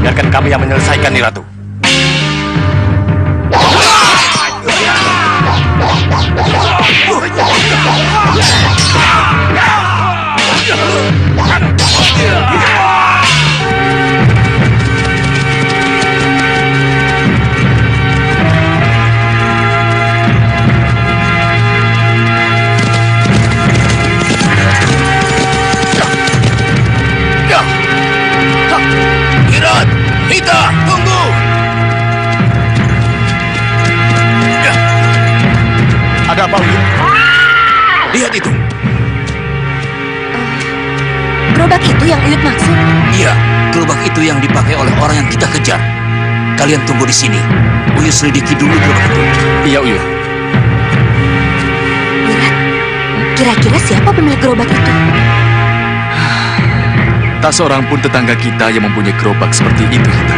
Biarkan kami yang menyelesaikan, Ni Ratu. Kirat, Nita, tunggu! Ada apa, Uyut? Lihat itu. Gerobak itu yang Uyut maksud? Iya, gerobak itu yang dipakai oleh orang yang kita kejar. Kalian tunggu di sini. Uyut selidiki dulu gerobak itu. Iya, Uyut. Wirat, kira-kira siapa pemilik gerobak itu? Tak seorang pun tetangga kita yang mempunyai gerobak seperti itu, Rita.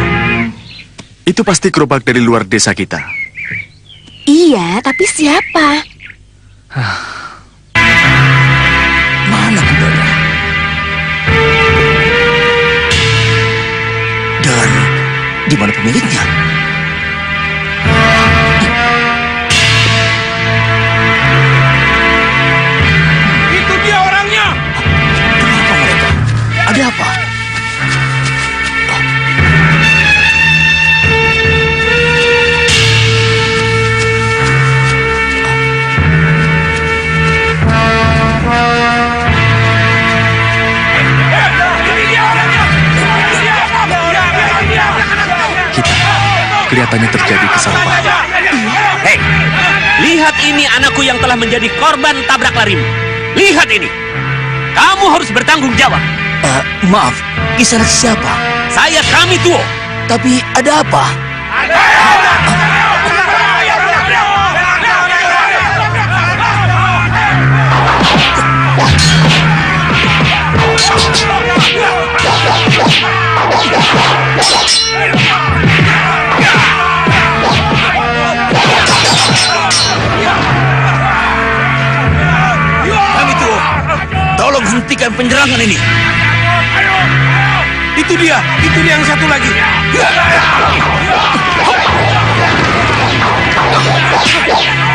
Itu pasti gerobak dari luar desa kita. Iya, tapi siapa? Mana kudanya? Dan di mana pemiliknya? Itu dia orangnya! Kenapa mereka? Ada apa? Kelihatannya terjadi kesalahpahaman. Hei, lihat ini anakku yang telah menjadi korban tabrak larimu. Lihat ini. Kamu harus bertanggung jawab. Maaf, Kisanak siapa? Saya Kami Tuo. Tapi ada apa? Kami Tuo, tolong hentikan penyerangan ini. Itu dia yang satu lagi.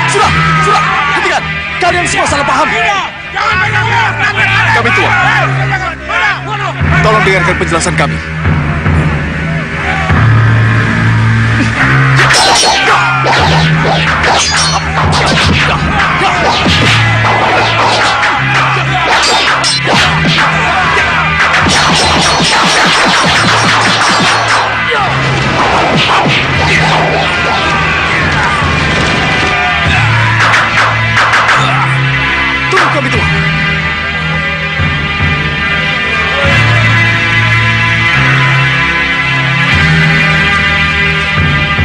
Sudah, hentikan. Kalian semua salah paham. Kami Tua, tolong dengarkan penjelasan kami. Tunggu Kami Tua.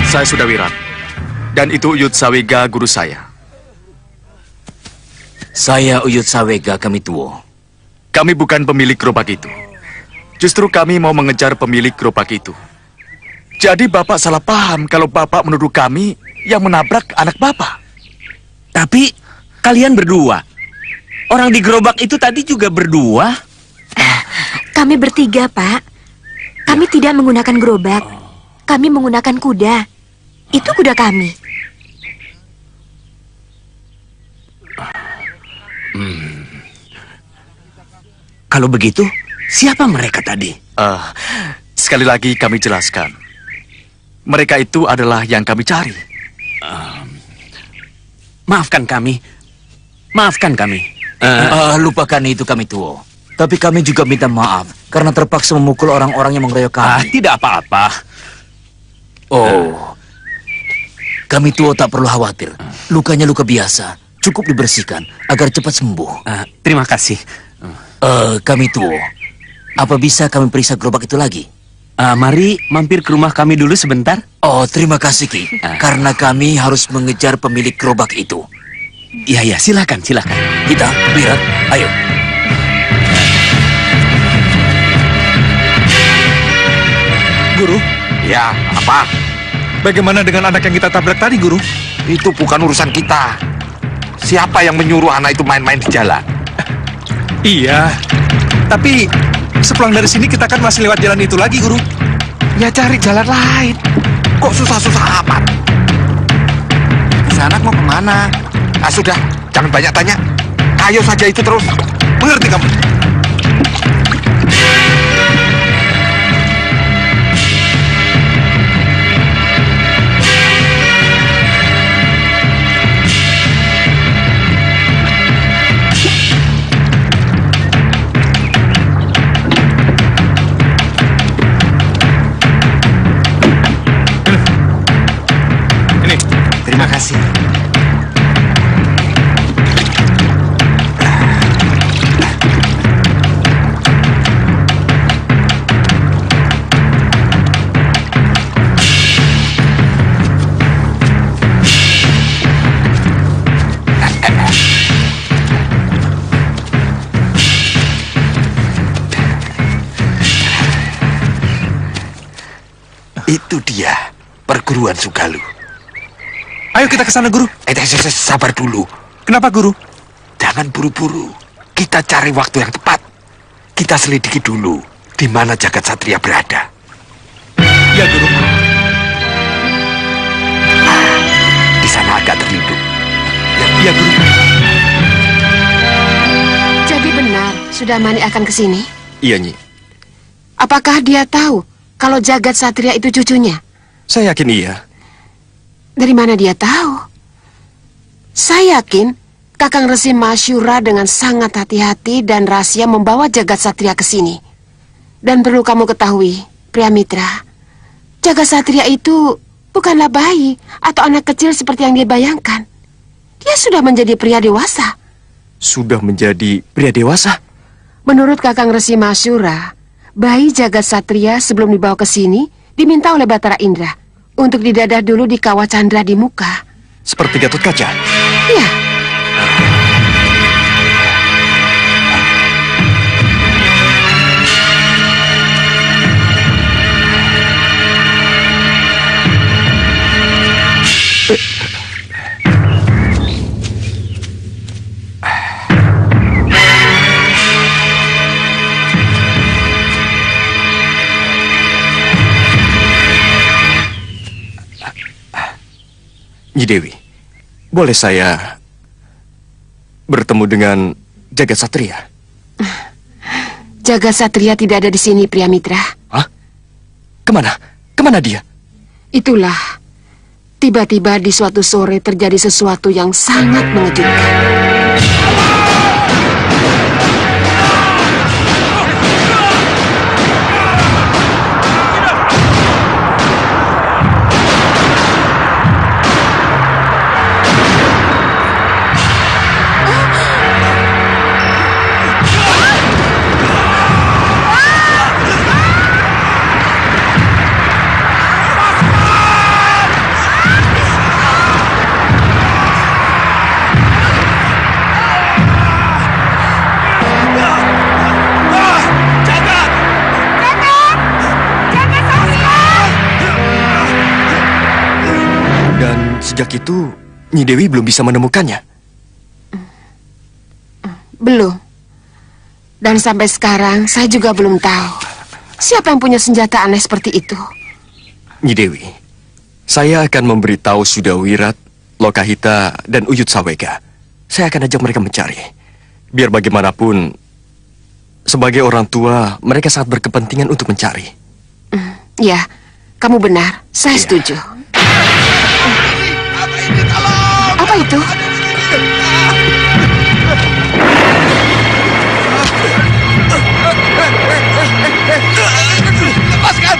Saya sudah Wirat. Dan itu Uyut Sawega, guru saya. Saya Uyut Sawega, Kami Tuo. Kami bukan pemilik gerobak itu. Justru kami mau mengejar pemilik gerobak itu. Jadi Bapak salah paham kalau Bapak menuduh kami yang menabrak anak Bapak. Tapi kalian berdua. Orang di gerobak itu tadi juga berdua. Kami bertiga, Pak. Kami tidak menggunakan gerobak. Kami menggunakan kuda. Itu kuda kami. Kalau begitu, siapa mereka tadi? Sekali lagi kami jelaskan. Mereka itu adalah yang kami cari. Maafkan kami. Maafkan kami. Lupakan itu Kami Tuo. Tapi kami juga minta maaf karena terpaksa memukul orang-orang yang mengeroyok kami. Tidak apa-apa. Kami Tuo tak perlu khawatir. Lukanya luka biasa. Cukup dibersihkan agar cepat sembuh. Terima kasih. Kami Tuo, apa bisa kami periksa gerobak itu lagi? Mari mampir ke rumah kami dulu sebentar. Oh, terima kasih Ki. Karena kami harus mengejar pemilik gerobak itu. Iya, silakan. Kita, Wirat, ayo. Guru, Ya, apa? bagaimana dengan anak yang kita tabrak tadi, Guru? Itu bukan urusan kita. Siapa yang menyuruh anak itu main-main di jalan? Iya, tapi sepulang dari sini kita kan masih lewat jalan itu lagi, Guru. Ya cari jalan lain. Kok susah-susah amat? Anak mau kemana? Ah sudah, jangan banyak tanya. Ayo saja itu terus. Mengerti kamu? Ini. Terima kasih. Itu dia, perguruan Sugalu. Ayo kita ke sana, Guru. Sabar dulu. Kenapa, Guru? Jangan buru-buru. Kita cari waktu yang tepat. Kita selidiki dulu di mana jagat satria berada. Ya, Guru. Di sana agak terlindung. Ya, Guru. Jadi benar, Sudamani akan ke sini? Iya, Nyi. Apakah dia tahu kalau Jagat Satria itu cucunya? Saya yakin iya. Dari mana dia tahu? Saya yakin Kakang Resi Masyura dengan sangat hati-hati dan rahasia membawa Jagat Satria ke sini. Dan perlu kamu ketahui, Priamitra, Jagat Satria itu bukanlah bayi atau anak kecil seperti yang dia bayangkan. Dia sudah menjadi pria dewasa. Sudah menjadi pria dewasa? Menurut Kakang Resi Masyura, bayi Jagat Satria sebelum dibawa ke sini diminta oleh Batara Indra untuk didadah dulu di Kawah Chandra di muka. Seperti Gatot Kaca? Iya. Nyi Dewi, boleh saya bertemu dengan Jagat Satria? Jagat Satria tidak ada di sini, Priamitra. Hah? Kemana? Kemana dia? Itulah. Tiba-tiba di suatu sore terjadi sesuatu yang sangat mengejutkan. Sejak itu, Nyi Dewi belum bisa menemukannya. Belum. Dan sampai sekarang saya juga belum tahu siapa yang punya senjata aneh seperti itu. Nyi Dewi, saya akan memberitahu Sudawirat, Lokahita, dan Uyut Sawega. Saya akan ajak mereka mencari. Biar bagaimanapun, sebagai orang tua, mereka sangat berkepentingan untuk mencari. Ya, kamu benar. Saya setuju. Apa itu? Lepaskan!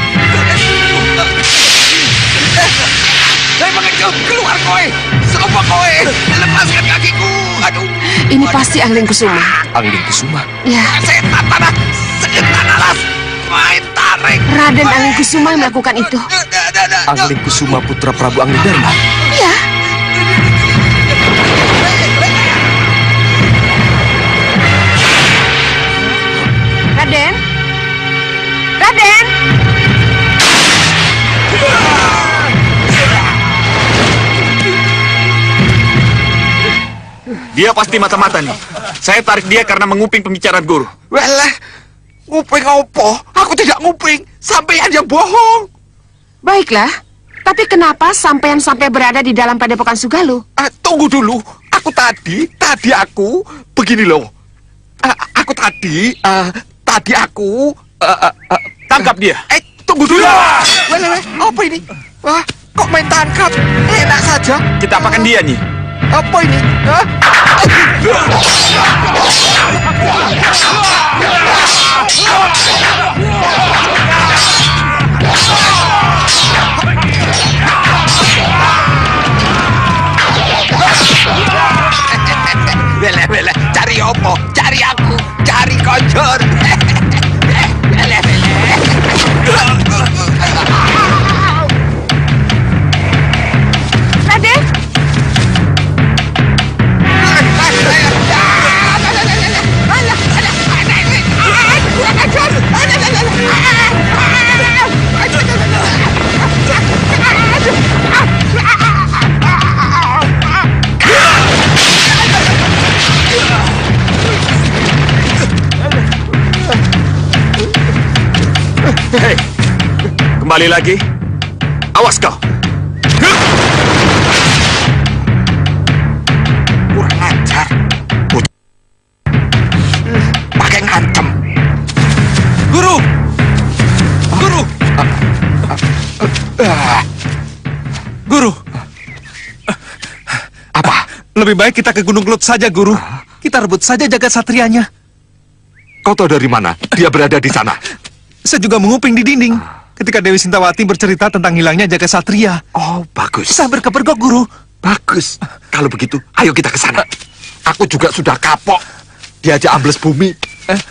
Saya mengejar keluar kowe! Coba kowe! Lepaskan kakiku! Aduh! Ini pasti Angling Kusuma. Angling Kusuma? Ya. Setan tanah! Setan alas! Main tanah! tarik. Raden Angling Kusuma yang melakukan itu. Angling Kusuma putra Prabu Anglidharma. Ya, Raden? Raden? Dia pasti mata-mata nih. Saya tarik dia karena menguping pembicaraan guru. Walah, nguping opo? Aku tidak nguping. Sampeyan yang bohong. Baiklah, tapi kenapa sampean sampai berada di dalam padepokan Sugalu? Tunggu dulu. Aku tadi aku begini loh. Aku tadi aku Tangkap dia. tunggu dulu. Walah, apa ini? Wah, kok main tangkap? Enak saja. Kita apakan dia nih. Apa ini? Hah? Bele, cari opo? Cari aku, cari konjor. Bele. Raden? Hei, kembali lagi. Awas kau. Kurang ajar. Pakai ngancem. Guru! Guru! Guru, Apa? lebih baik kita ke Gunung Kelut saja, Guru. Kita rebut saja jagat satrianya. Kau tahu dari mana? Dia berada di sana. Saya juga menguping di dinding ketika Dewi Sintawati bercerita tentang hilangnya jagat satria. Oh, bagus. Saya berkepergok, Guru. Bagus. Kalau begitu, ayo kita ke sana. Aku juga sudah kapok diajak ambles bumi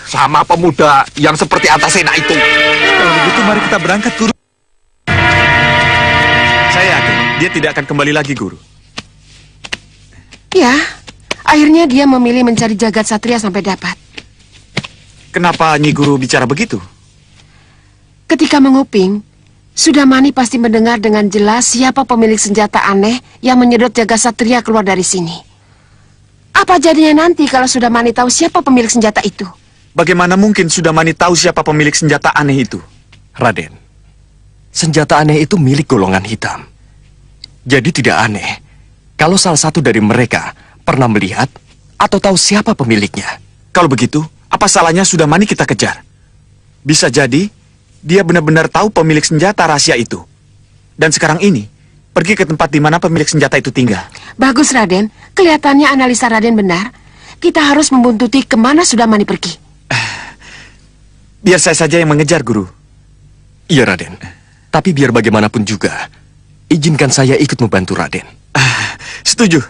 sama pemuda yang seperti Antasena itu. Kalau begitu, mari kita berangkat, Guru. Saya yakin dia tidak akan kembali lagi, guru. Ya, akhirnya dia memilih mencari jagat satria sampai dapat. Kenapa Nyi Guru bicara begitu? Ketika menguping, Sudamani pasti mendengar dengan jelas siapa pemilik senjata aneh yang menyedot jagat satria keluar dari sini. Apa jadinya nanti kalau Sudamani tahu siapa pemilik senjata itu? Bagaimana mungkin Sudamani tahu siapa pemilik senjata aneh itu? Raden, senjata aneh itu milik golongan hitam. Jadi tidak aneh kalau salah satu dari mereka pernah melihat atau tahu siapa pemiliknya. Kalau begitu, apa salahnya Sudamani kita kejar? Bisa jadi dia benar-benar tahu pemilik senjata rahasia itu. Dan sekarang ini, pergi ke tempat di mana pemilik senjata itu tinggal. Bagus, Raden. Kelihatannya analisa Raden benar. Kita harus membuntuti kemana Sudamani pergi. Biar saya saja yang mengejar, Guru. Iya, Raden. Tapi biar bagaimanapun juga, izinkan saya ikut membantu Raden. Setuju.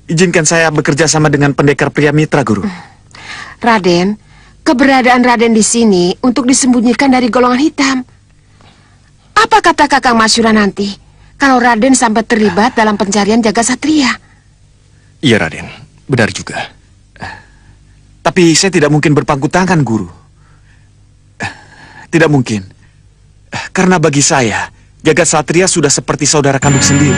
Izinkan saya bekerja sama dengan pendekar pria mitra, Guru. Raden, keberadaan Raden di sini untuk disembunyikan dari golongan hitam. Apa kata Kakang Masyura nanti kalau Raden sampai terlibat dalam pencarian jagat satria? Iya, Raden. Benar juga. Tapi saya tidak mungkin berpangku tangan, Guru. Tidak mungkin. Karena bagi saya, jagat satria sudah seperti saudara kandung sendiri.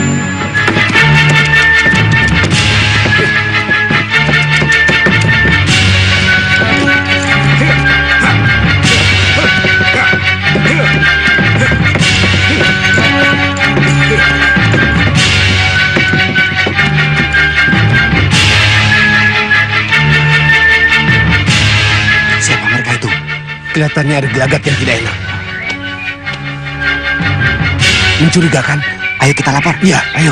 Siapa mereka itu? Kelihatannya ada gelagat yang tidak enak. Mencurigakan. Ayo kita lapor. Iya, ayo.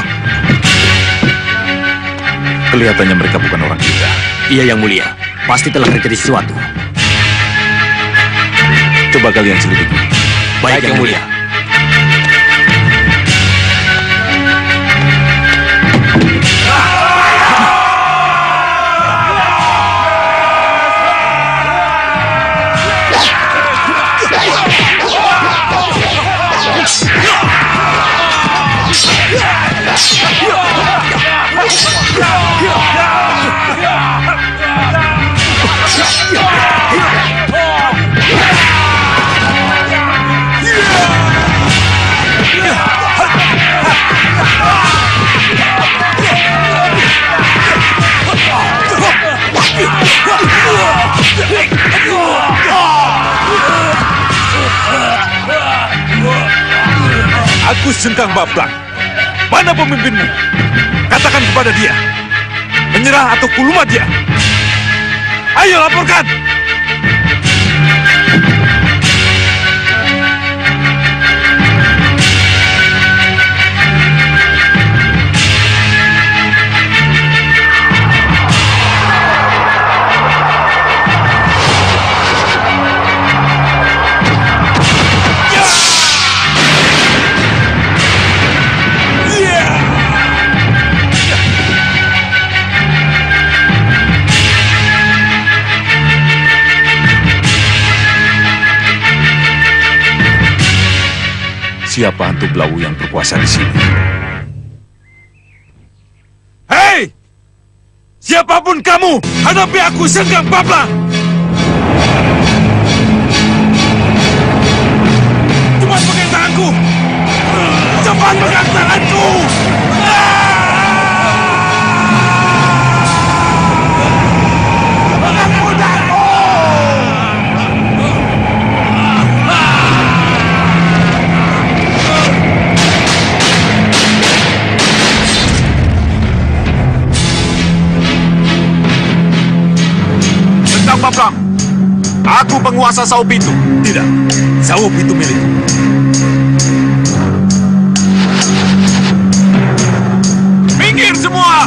Kelihatannya mereka bukan orang kita. Iya, Yang Mulia. Pasti telah terjadi sesuatu. Coba kalian selidiki. Baik, Yang Mulia. Aku Sengkang Bablang. Mana pemimpinmu? Katakan kepada dia. Menyerah atau kuluma dia. Ayo laporkan. Siapa hantu belawu yang berkuasa di sini? Hei! Siapapun kamu, hadapi aku Sengkang Bablang! Cepat pegang tanganku! Cepat pegang tanganku! Bablang, aku penguasa Sao Pitu. Tidak, Sao Pitu milikku. Minggir semua!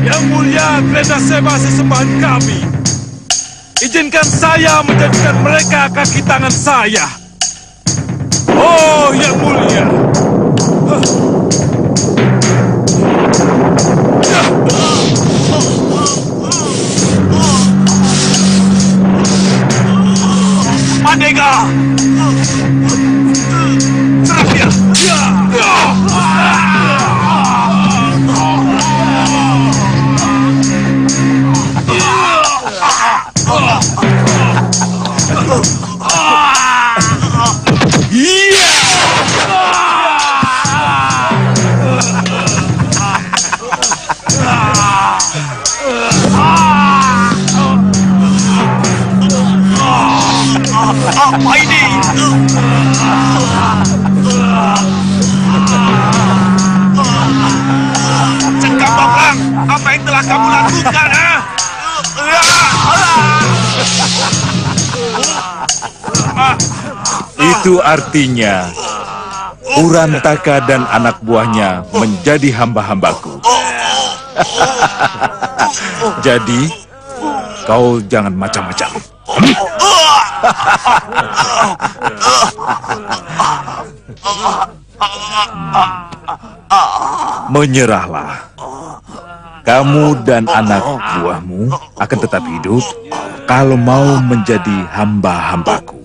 Yang mulia kereta sewa sesembahan kami. Izinkan saya menjadikan mereka kaki tangan saya. Oh, yang mulia. Mandega! Serang dia! Apa ini? Sengkang Bablang, apa yang telah kamu lakukan, ha? Itu artinya Urantaka dan anak buahnya menjadi hamba-hambaku. Jadi, kau jangan macam-macam. Menyerahlah. Kamu dan anak buahmu akan tetap hidup kalau mau menjadi hamba-hambaku.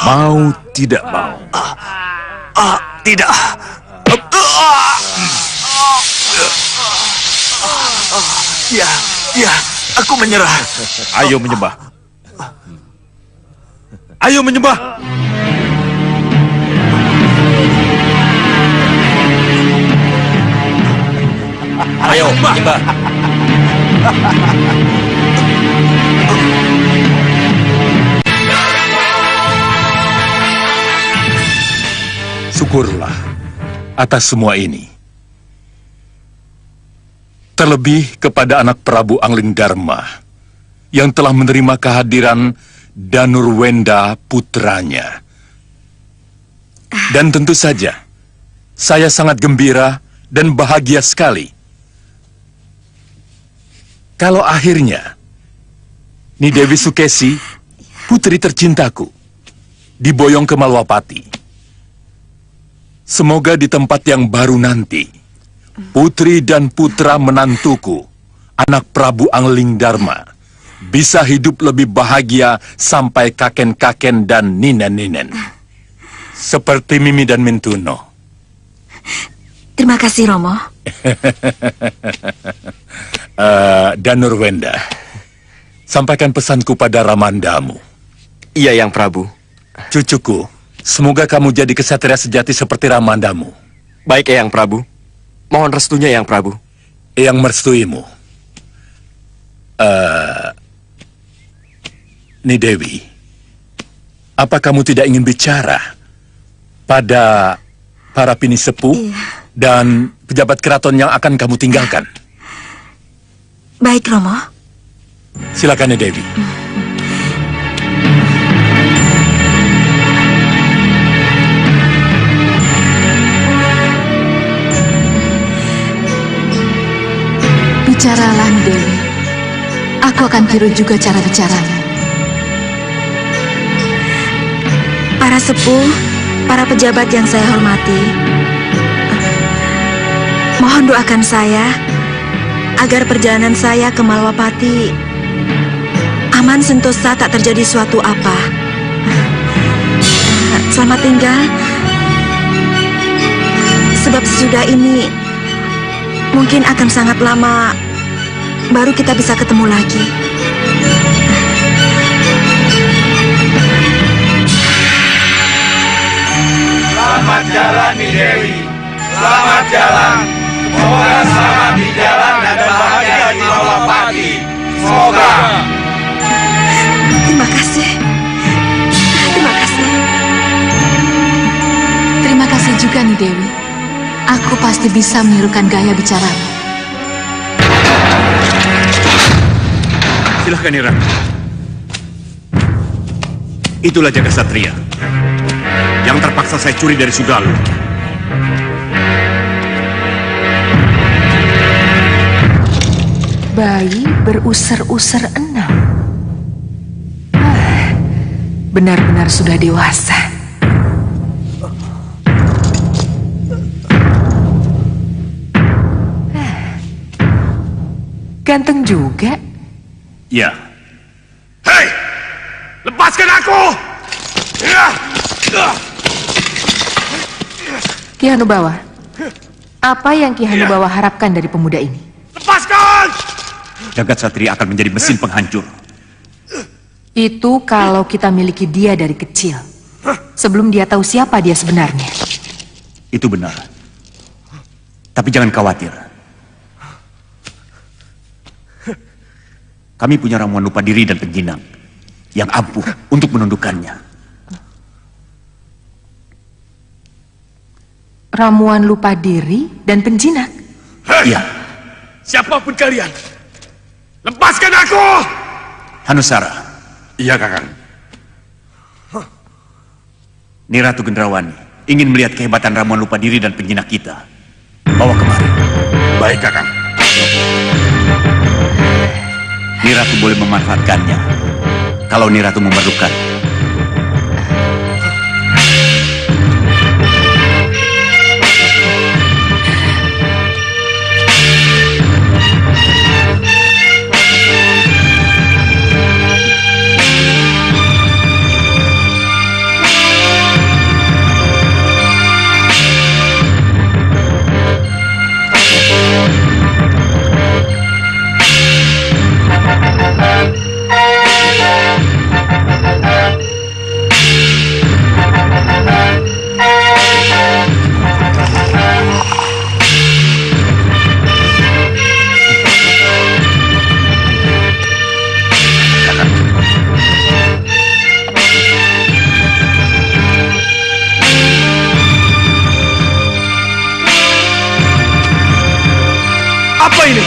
Mau tidak mau? Tidak. Ya, aku menyerah. Ayo menyembah. Ayo menyembah. Ayo, menyembah. Syukurlah atas semua ini. Terlebih kepada anak Prabu Angling Dharma yang telah menerima kehadiran Danurwenda putranya. Dan tentu saja, saya sangat gembira dan bahagia sekali kalau akhirnya Ni Dewi Sukesi, putri tercintaku, diboyong ke Malwapati. Semoga di tempat yang baru nanti, putri dan putra menantuku, anak Prabu Angling Dharma, bisa hidup lebih bahagia sampai kaken-kaken dan ninen-ninen. Seperti Mimi dan Mintuno. Terima kasih, Romo. Dan Nurwenda, sampaikan pesanku pada Ramandamu. Iya, Yang Prabu. Cucuku, semoga kamu jadi kesatria sejati seperti Ramandamu. Baik, Yang Prabu. Mohon restunya, Yang Prabu. Yang merestuimu. Ni Dewi, apa kamu tidak ingin bicara pada para pinisepuh dan pejabat keraton yang akan kamu tinggalkan? Baik, Romo. Silakan, Ni Dewi. Bicaralah, Ni Dewi. Aku akan tiru juga cara bicaranya. Para sepuh, para pejabat yang saya hormati, mohon doakan saya agar perjalanan saya ke Malwapati aman sentosa, tak terjadi suatu apa. Selamat tinggal. Sebab sesudah ini mungkin akan sangat lama baru kita bisa ketemu lagi. Selamat jalan, Ni Dewi. Selamat jalan. Semoga selamat di jalan dan bahagia di Malwapati. Semoga. Terima kasih. Terima kasih. Terima kasih juga, Ni Dewi. Aku pasti bisa menirukan gaya bicaramu. Silahkan, Nira. Itulah jaga satria yang terpaksa saya curi dari Sugalu. Bayi beruser-user 6. Benar-benar sudah dewasa. Ganteng juga. Ya. Hei! Lepaskan aku! Ki Hanubawa, apa yang Ki Hanubawa harapkan dari pemuda ini? Lepaskan! Jagat Satria akan menjadi mesin penghancur. Itu kalau kita miliki dia dari kecil. Sebelum dia tahu siapa dia sebenarnya. Itu benar. Tapi jangan khawatir. Kami punya ramuan lupa diri dan penjinang yang ampuh untuk menundukkannya. Ramuan lupa diri dan penjinak? Iya. Siapapun kalian, lepaskan aku! Hanusara. Iya, Kakang. Ni Ratu Gendrawani ingin melihat kehebatan ramuan lupa diri dan penjinak kita. Bawa kemari. Baik, Kakang. Ni Ratu boleh memanfaatkannya kalau Ni Ratu memerlukan. Apa ini?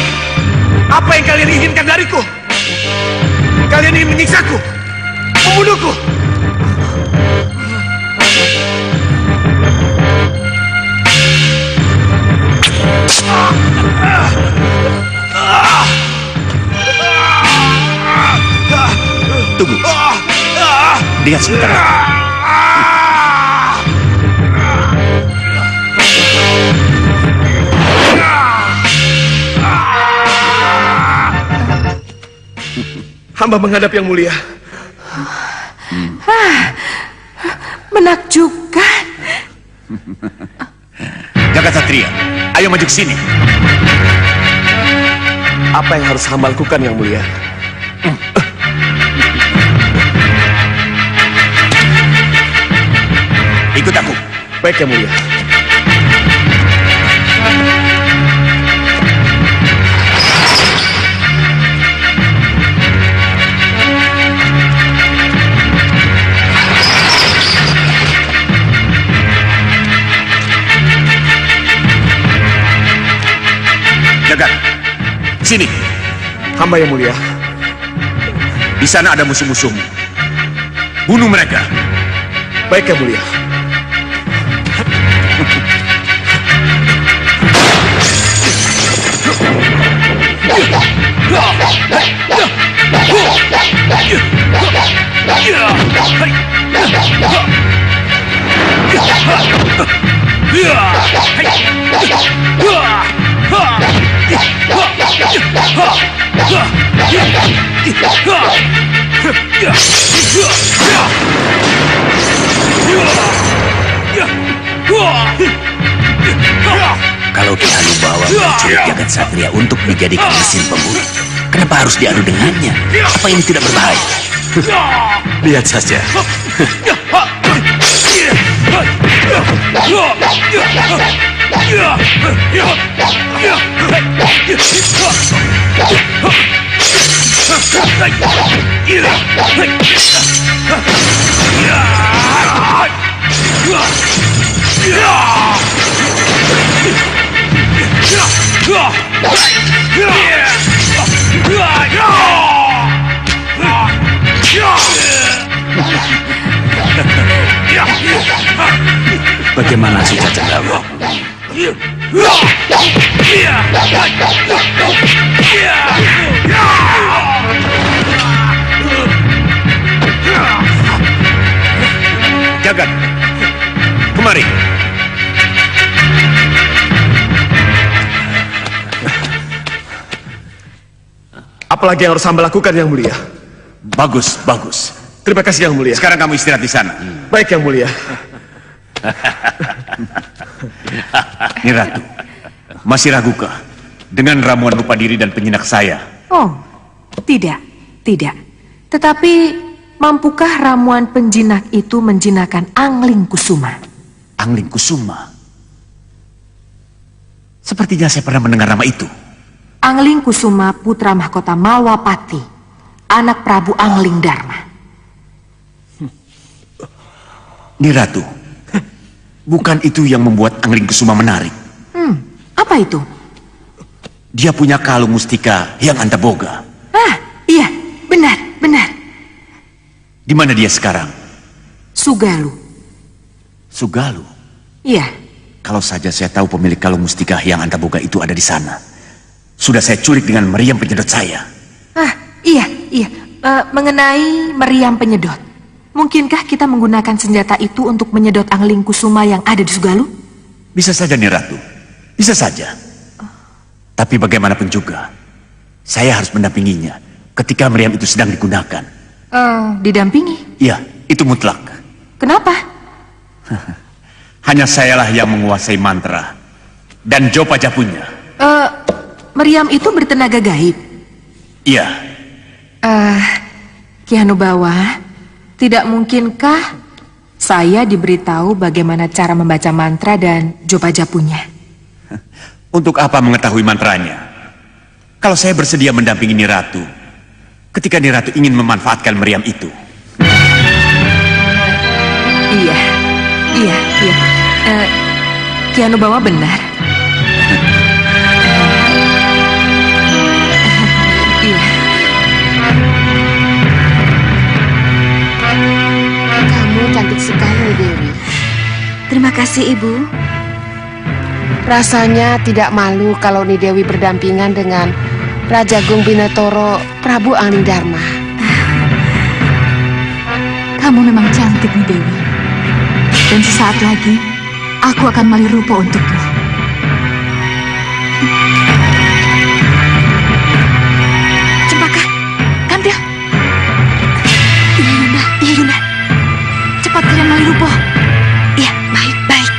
Apa yang kalian inginkan dariku? Kalian ingin menyiksaku? Membunuhku? Lihat sebentar. Hamba menghadap yang mulia. Menakjubkan. Jagat Satria, ayo maju ke sini. Apa yang harus hamba lakukan yang mulia? Ikut aku. Baik yang mulia. Jagat, sini. Hamba yang mulia. Di sana ada musuh-musuhmu. Bunuh mereka. Baik yang mulia. Kalau Ki Hanubawa menculik Jagat Satria untuk dijadikan mesin pembunuh, kenapa harus diadu dengannya? Apa ini tidak berbahaya? Lihat saja. Bagaimana Suca Cendawa? Jagat, kemari. Apalagi yang harus hamba lakukan yang mulia? Bagus, bagus. Terima kasih yang mulia. Sekarang kamu istirahat di sana. Baik yang mulia. Ni Ratu, masih ragukah dengan ramuan lupa diri dan penjinak saya? Oh, tidak. Tetapi, mampukah ramuan penjinak itu menjinakkan Angling Kusuma? Angling Kusuma? Sepertinya saya pernah mendengar nama itu. Angling Kusuma putra mahkota Malwapati, anak Prabu Angling Dharma. Ni Ratu, bukan itu yang membuat Angling Kusuma menarik. Apa itu? Dia punya kalung mustika yang antaboga. Iya, benar. Di mana dia sekarang? Sugalu. Sugalu? Iya. Kalau saja saya tahu pemilik kalung mustika yang antaboga itu ada di sana. Sudah saya culik dengan meriam penyedot saya. Iya. Mengenai meriam penyedot. Mungkinkah kita menggunakan senjata itu untuk menyedot Angling Kusuma yang ada di Sugalu? Bisa saja, Ni Ratu. Bisa saja. Tapi bagaimanapun juga, saya harus mendampinginya ketika meriam itu sedang digunakan. Didampingi? Iya, itu mutlak. Kenapa? Hanya sayalah yang menguasai mantra. Dan Jopaja punya. Meriam itu bertenaga gaib? Iya. Ki Hanubawa, tidak mungkinkah saya diberitahu bagaimana cara membaca mantra dan Jopaja punya? Untuk apa mengetahui mantranya? Kalau saya bersedia mendampingi Ni Ratu, ketika Ni Ratu ingin memanfaatkan meriam itu. Iya. Ki Hanubawa benar. Iya. Kamu cantik sekali, Dewi. Terima kasih, Ibu. Rasanya tidak malu kalau Ni Dewi berdampingan dengan Raja Gung Binatoro Prabu Angling Dharma. Kamu memang cantik, Nyi Dewi. Dan sesaat lagi, aku akan malih rupa untukmu. Cempaka, Kantil. Iya, Yunda. Iya, Yunda. Cepat kalian malih rupa. Iya, baik, baik.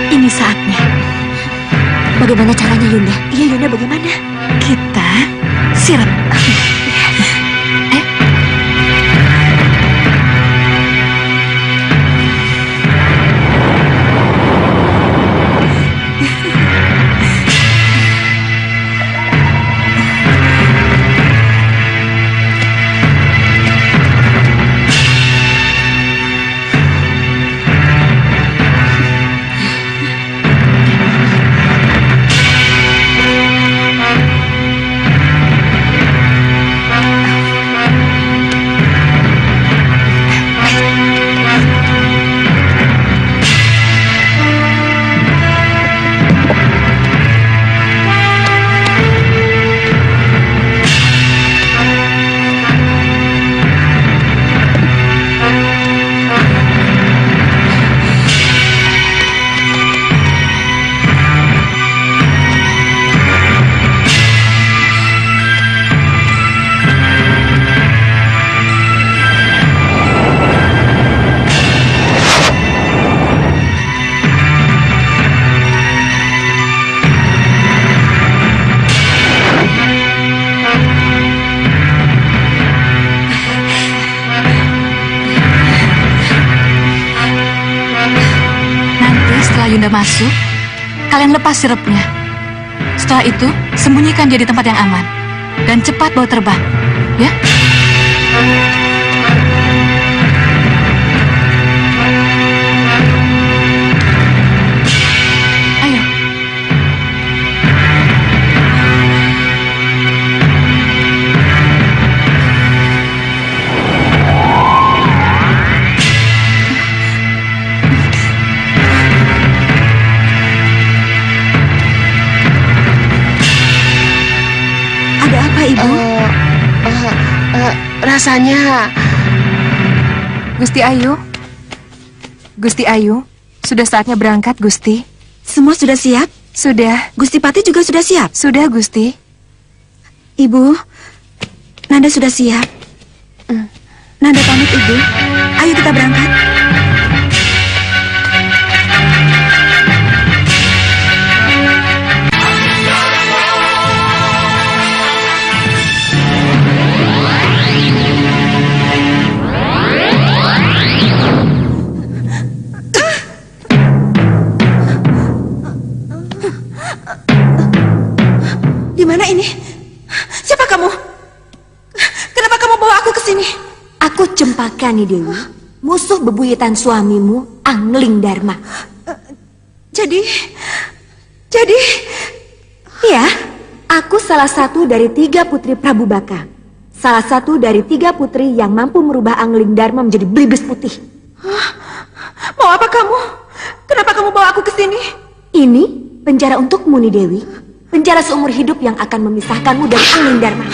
Ini saatnya. Bagaimana caranya, Yunda? Iya, Yunda, bagaimana? Kita sirap. Yunda masuk, kalian lepas sirupnya. Setelah itu, sembunyikan dia di tempat yang aman. Dan cepat bawa terbang, ya? Ayo. Ada apa, Ibu? Rasanya... Gusti Ayu. Gusti Ayu, sudah saatnya berangkat, Gusti. Semua sudah siap? Sudah. Gusti Patih juga sudah siap? Sudah, Gusti. Ibu, Nanda sudah siap. Nanda pamit, Ibu. Ayo kita berangkat. Di mana ini? Siapa kamu? Kenapa kamu bawa aku ke sini? Aku Cempaka, Nyi Dewi, musuh bebuyutan suamimu, Angling Dharma. Jadi... Ya, aku salah satu dari 3 putri Prabu Baka. Salah satu dari 3 putri yang mampu merubah Angling Dharma menjadi belibis putih. Mau apa kamu? Kenapa kamu bawa aku ke sini? Ini penjara untukmu, Nyi Dewi. Penjara seumur hidup yang akan memisahkanmu dari Angling Dharma.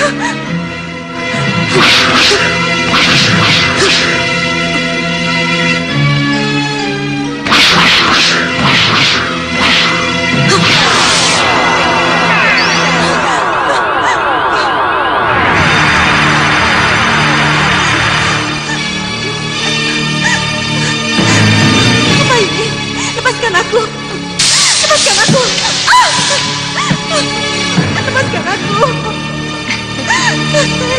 Apa ini? Lepaskan aku. Lepaskan aku. Lepaskan aku.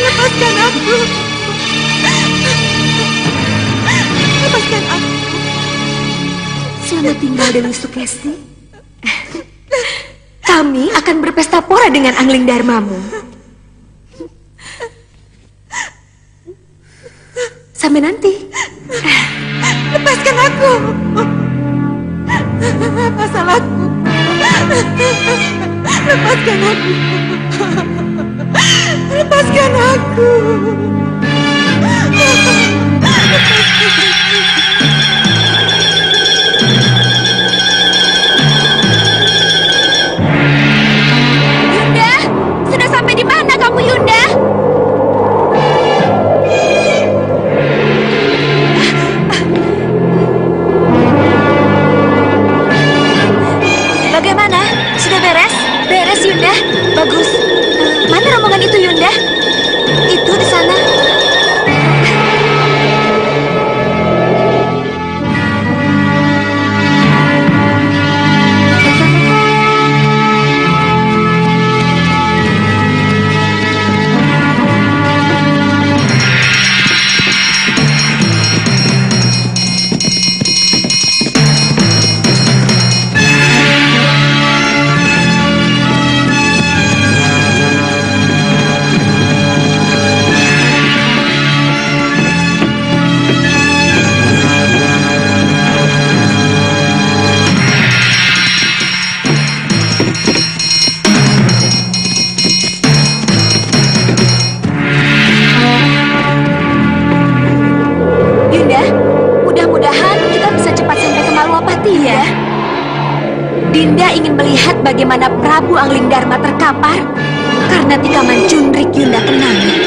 Lepaskan aku. Lepaskan aku. Selamat tinggal, Dewi Sukesti. Kami akan berpesta pora dengan Angling Dharmamu. Sampai nanti. Lepaskan Lepaskan aku. Apa salahku? Lepaskan aku. Lepaskan aku. Yunda, sudah sampai di mana kamu, Yunda? Bagaimana? Sudah beres? Beres, Yunda. Bagus. Mana rombongan itu, Yunda? Itu di sana. Dinda ingin melihat bagaimana Prabu Anglingdarma terkapar karena tikaman cundrik Yunda kenangi.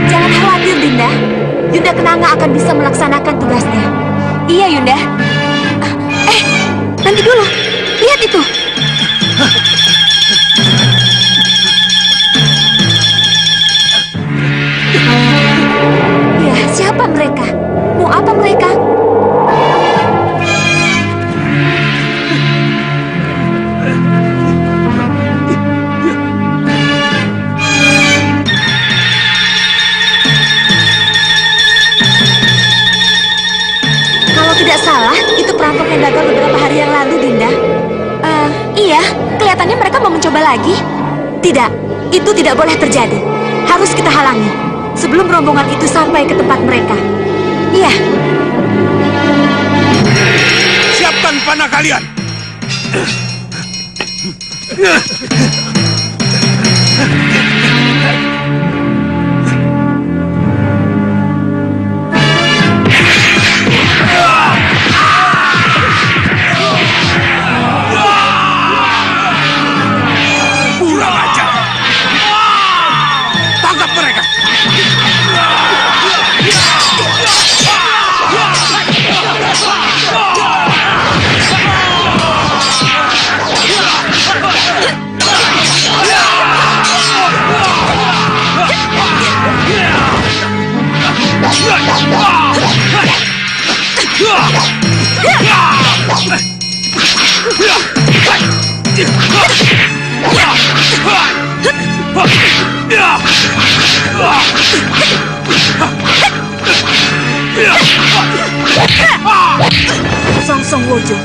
Jangan khawatir, Dinda. Yunda Kenanga akan bisa melaksanakan tugasnya. Iya, Yunda. Nanti dulu. Lihat itu. Ya, siapa mereka? Mau apa mereka? Tidak salah, itu perampok yang gagal beberapa hari yang lalu, Dinda. Iya, kelihatannya mereka mau mencoba lagi. Tidak, itu tidak boleh terjadi. Harus kita halangi sebelum rombongan itu sampai ke tempat mereka. Iya. Siapkan panah kalian. Song Song Wojo.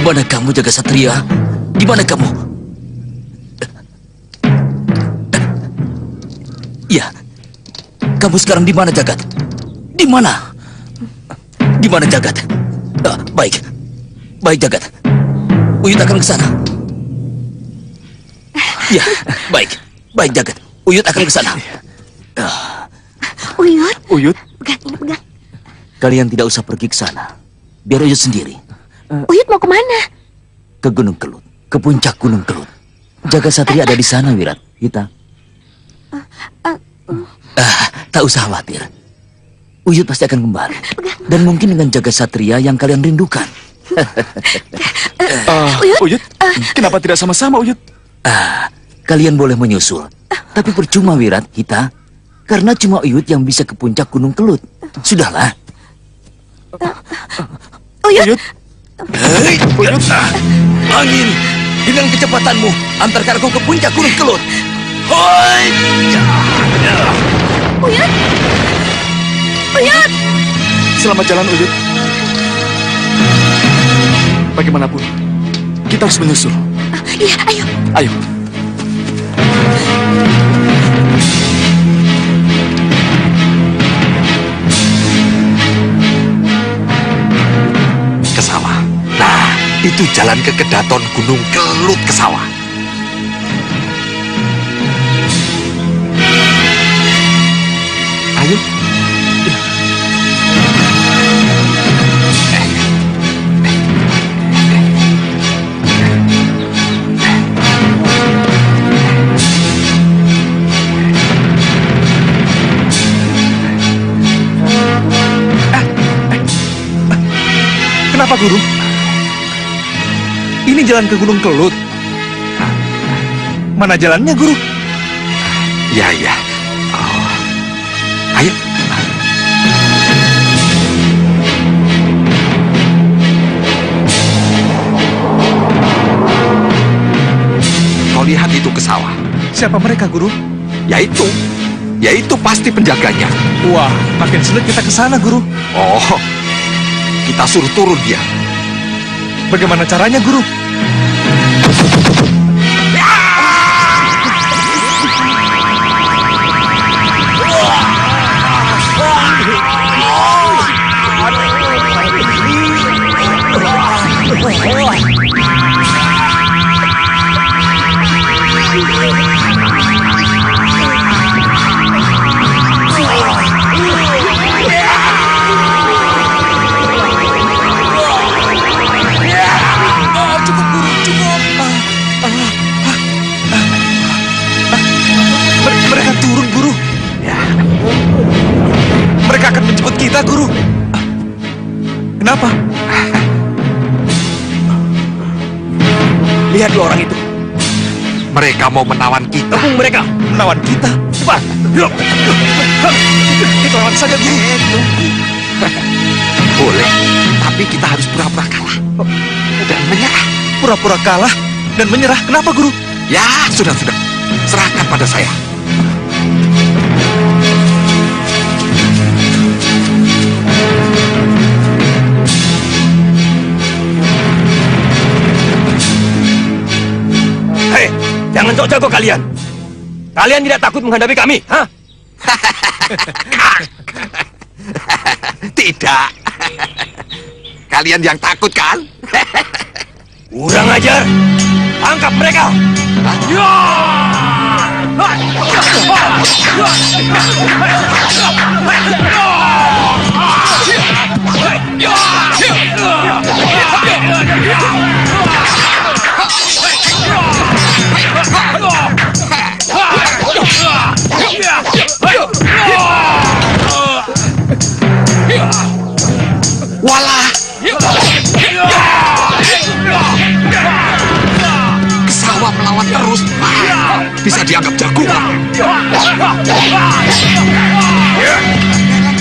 mana kamu, Jaga Satria? Di mana kamu? Ya, kamu sekarang di mana, Jagat? Di mana? Di mana, Jagat? Baik, baik, Jagat. Uyut akan ke sana. Ya, baik, baik, Jagat. Uyut akan ke sana. Uyut. Uyut, Pegang ini, pegang. Kalian tidak usah pergi ke sana. Biar Uyut sendiri. Uyut mau kemana? Ke Gunung Kelut, ke puncak Gunung Kelut. Jaga Satria ada di sana, Wirat. Kita. Tak usah khawatir. Uyut pasti akan kembali. Dan mungkin dengan Jaga Satria yang kalian rindukan. Uyut, kenapa tidak sama-sama, Uyut? Kalian boleh menyusul. Tapi percuma, Wirat, kita. Karena cuma Uyut yang bisa ke puncak Gunung Kelut. Sudahlah. Uyut. Hei, Uyut. Angin, dengan kecepatanmu, antarkan aku ke puncak Gunung Kelut. Hoi! Uyut. Uyut. Selamat jalan, Uyut. Bagaimanapun, kita harus menyusul. Iya, ayo. Ayo. Ke sawah. Nah, itu jalan ke Kedaton Gunung Kelut ke sawah. Ayo. Kenapa, Guru? Ini jalan ke Gunung Kelut. Mana jalannya, Guru? Ya, ya. Oh. Ayo. Kau lihat itu ke sawah. Siapa mereka, Guru? Yaitu pasti penjaganya. Wah, makin sulit kita ke sana, Guru. Oh, kita suruh turun dia. Bagaimana caranya, Guru? Mereka turun, Guru. Mereka akan menjemput kita, Guru. Kenapa? Lihat dua orang itu. Mereka mau menawan kita. Tepung mereka. Menawan kita. Cepat. Kita lawan saja, Guru. Boleh, tapi kita harus pura-pura kalah dan menyerah. Pura-pura kalah dan menyerah. Kenapa, Guru? Ya, sudah. Serahkan pada saya. Hei, jangan sok jago kalian. Kalian tidak takut menghadapi kami, hah? Tidak. Kalian yang takut kan? Kurang ajar. Tangkap mereka. Walah. Ke sawah melawan terus. Bisa dianggap jago.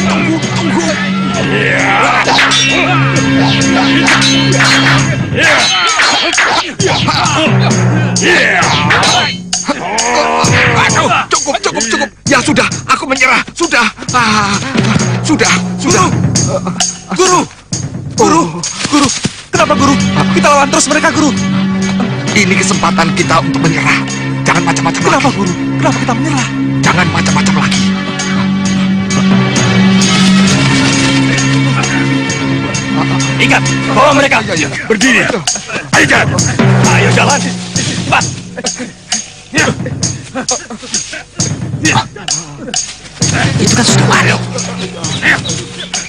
Tunggu. Aduh, cukup. Ya sudah, aku menyerah. Sudah. Sudah. Guru. Kenapa, Guru? Kita lawan terus mereka, Guru. Ini kesempatan kita untuk menyerah. Jangan macam-macam lagi. Kenapa, Guru? Kenapa kita menyerah? Jangan macam-macam lagi. Ingat, bawa mereka. Berdiri. Ayo jalan. Ayo jalan. Cepat. Itu kan sudah Wario.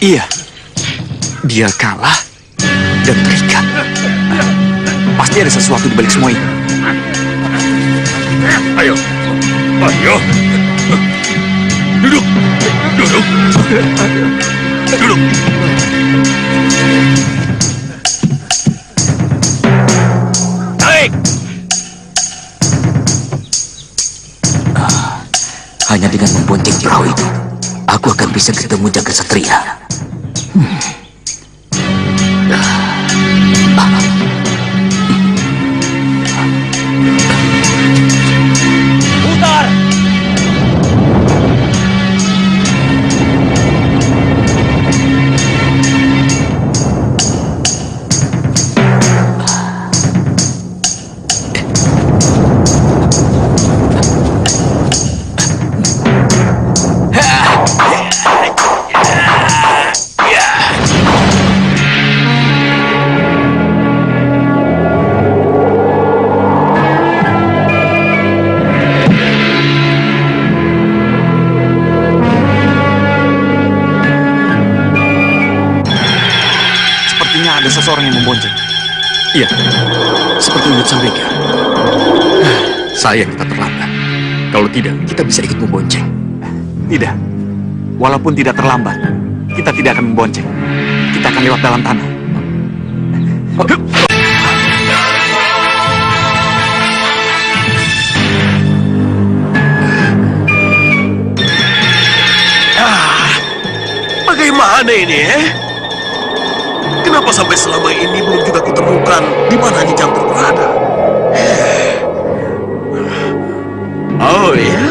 Iya, dia kalah dan terikat. Pasti ada sesuatu di balik semua ini. Ayo. Ayo. Duduk. Duduk. Duduk. Naik. Hanya dengan membonceng perahu itu, aku akan bisa ketemu Jagat Satria. Putar. Ada seseorang yang membonceng. Iya, seperti Uyut Sawega. Sayang kita terlambat. Kalau tidak, kita bisa ikut membonceng. Tidak. Walaupun tidak terlambat, kita tidak akan membonceng. Kita akan lewat dalam tanah. Bagaimana ini, Kenapa sampai selama ini belum juga kutemukan di mana Nyi Jantur berada? Oh ya.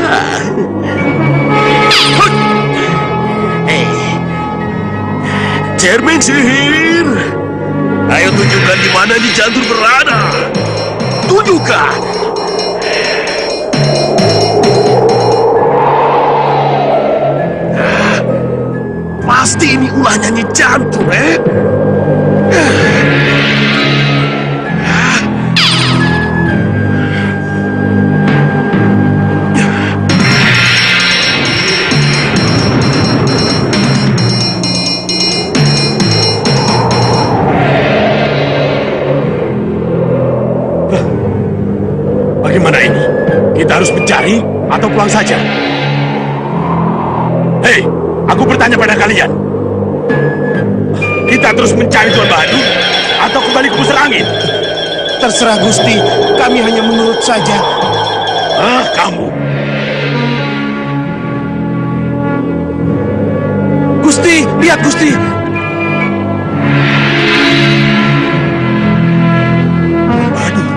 Cermin sihir. Ayo tunjukkan di mana Nyi Jantur berada. Tunjukkan. Pasti ini ulahnya Nyi Jantur, Bagaimana ini? Kita harus mencari atau pulang saja? Hei, aku bertanya pada kalian. Kita terus mencari Tuan Bahadur atau kembali ke pusar angin? Terserah Gusti, kami hanya menurut saja. Ah, kamu. Gusti, lihat Gusti. Bahadur.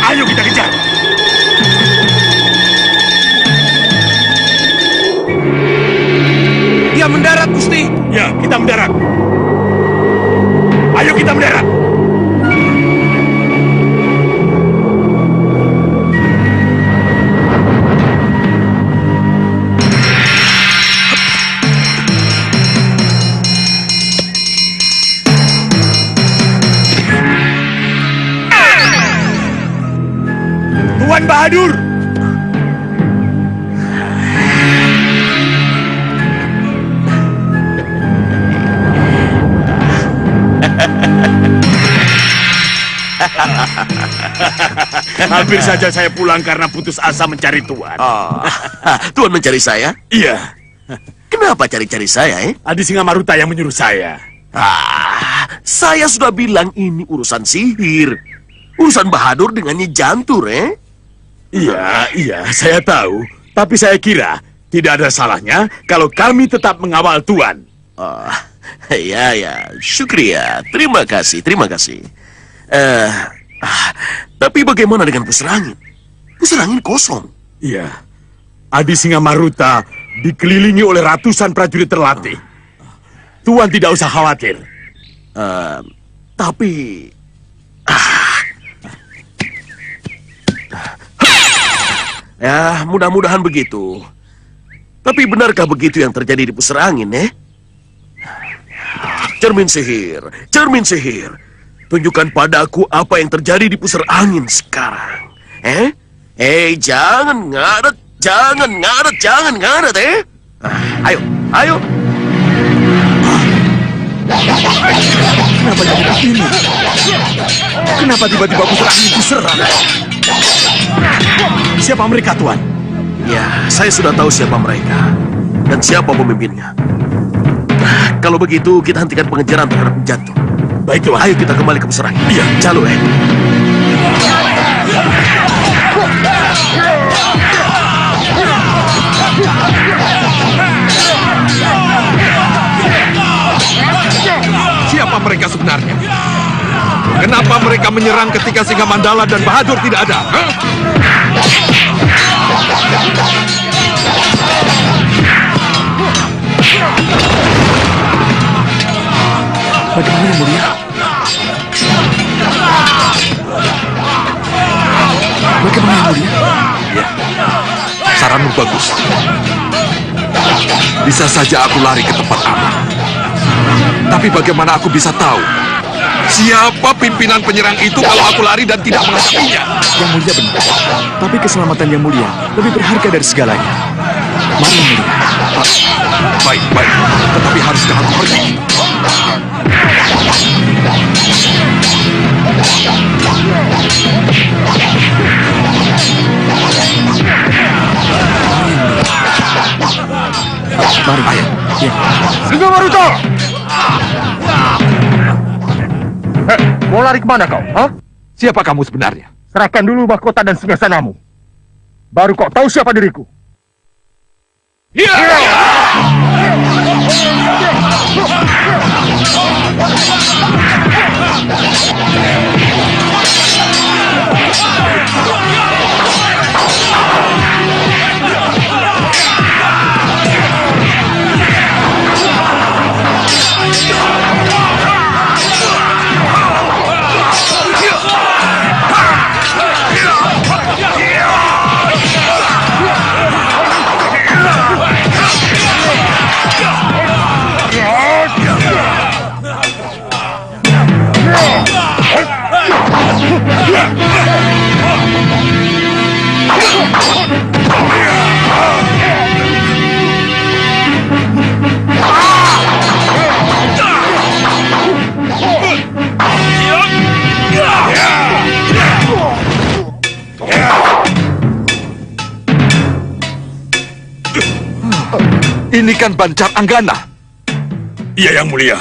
Ayo kita kejar. Dia mendarat, Gusti. Ya, kita mendarat. Ayo kita mendarat. Tuan Bahadur. Hampir saja saya pulang karena putus asa mencari Tuan. Tuan mencari saya? Iya. Kenapa cari-cari saya, Adi Singamaruta yang menyuruh saya. Saya sudah bilang ini urusan sihir. Urusan Bahadur dengan Nyi Jantur, Iya, saya tahu. Tapi saya kira tidak ada salahnya kalau kami tetap mengawal Tuan. Ya, syukria. Terima kasih. Tapi bagaimana dengan pusar angin? Pusar angin kosong. Iya. Adi Singamaruta dikelilingi oleh ratusan prajurit terlatih. Tuan tidak usah khawatir. Tapi... Ya, mudah-mudahan begitu. Tapi benarkah begitu yang terjadi di pusar angin, Cermin sihir, cermin sihir. Tunjukkan padaku apa yang terjadi di pusar angin sekarang. Jangan ngaret, jangan ngaret, jangan ngaret, Ayo, ayo. Kenapa jadi begini? Kenapa tiba-tiba pusar angin diserang? Siapa mereka, Tuan? Ya, saya sudah tahu siapa mereka. Dan siapa pemimpinnya. Kalau begitu, kita hentikan pengejaran terhadap penjatuh. Baik, Tuan. Ayo kita kembali ke pusar angin. Iya, calo, Siapa mereka sebenarnya? Kenapa mereka menyerang ketika Singa Mandala dan Bahadur tidak ada? Bagaimana, Yang Mulia? Bagaimana, Yang Mulia? Ya, saranmu bagus. Bisa saja aku lari ke tempat aman. Tapi bagaimana aku bisa tahu siapa pimpinan penyerang itu kalau aku lari dan tidak mengetahuinya? Yang Mulia benar. Tapi keselamatan Yang Mulia lebih berharga dari segalanya. Mari, Yang Mulia. Baik, baik. Tetapi haruskah aku pergi? Mari, ayo. Ya. Singa Maruta! Mau lari kemana kau? Siapa kamu sebenarnya? Serahkan dulu mahkota dan singgasanamu. Baru kau tahu siapa diriku. Ini kan Bancar Anggana. Iya, Yang Mulia.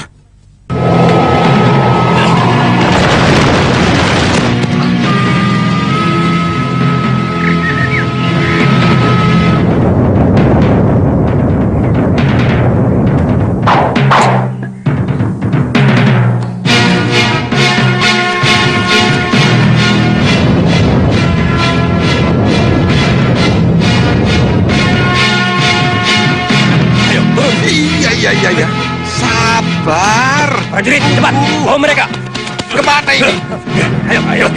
Iya. Sabar. Prajurit, cepat, bawa mereka. Kemana ini? Ayo.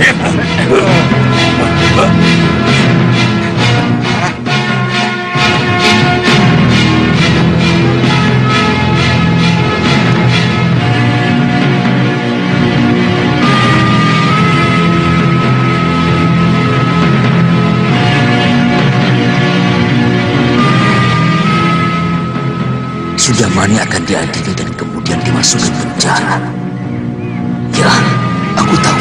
Sudamani akan diadili dan kemudian dimasukkan penjara. Ya, aku tahu.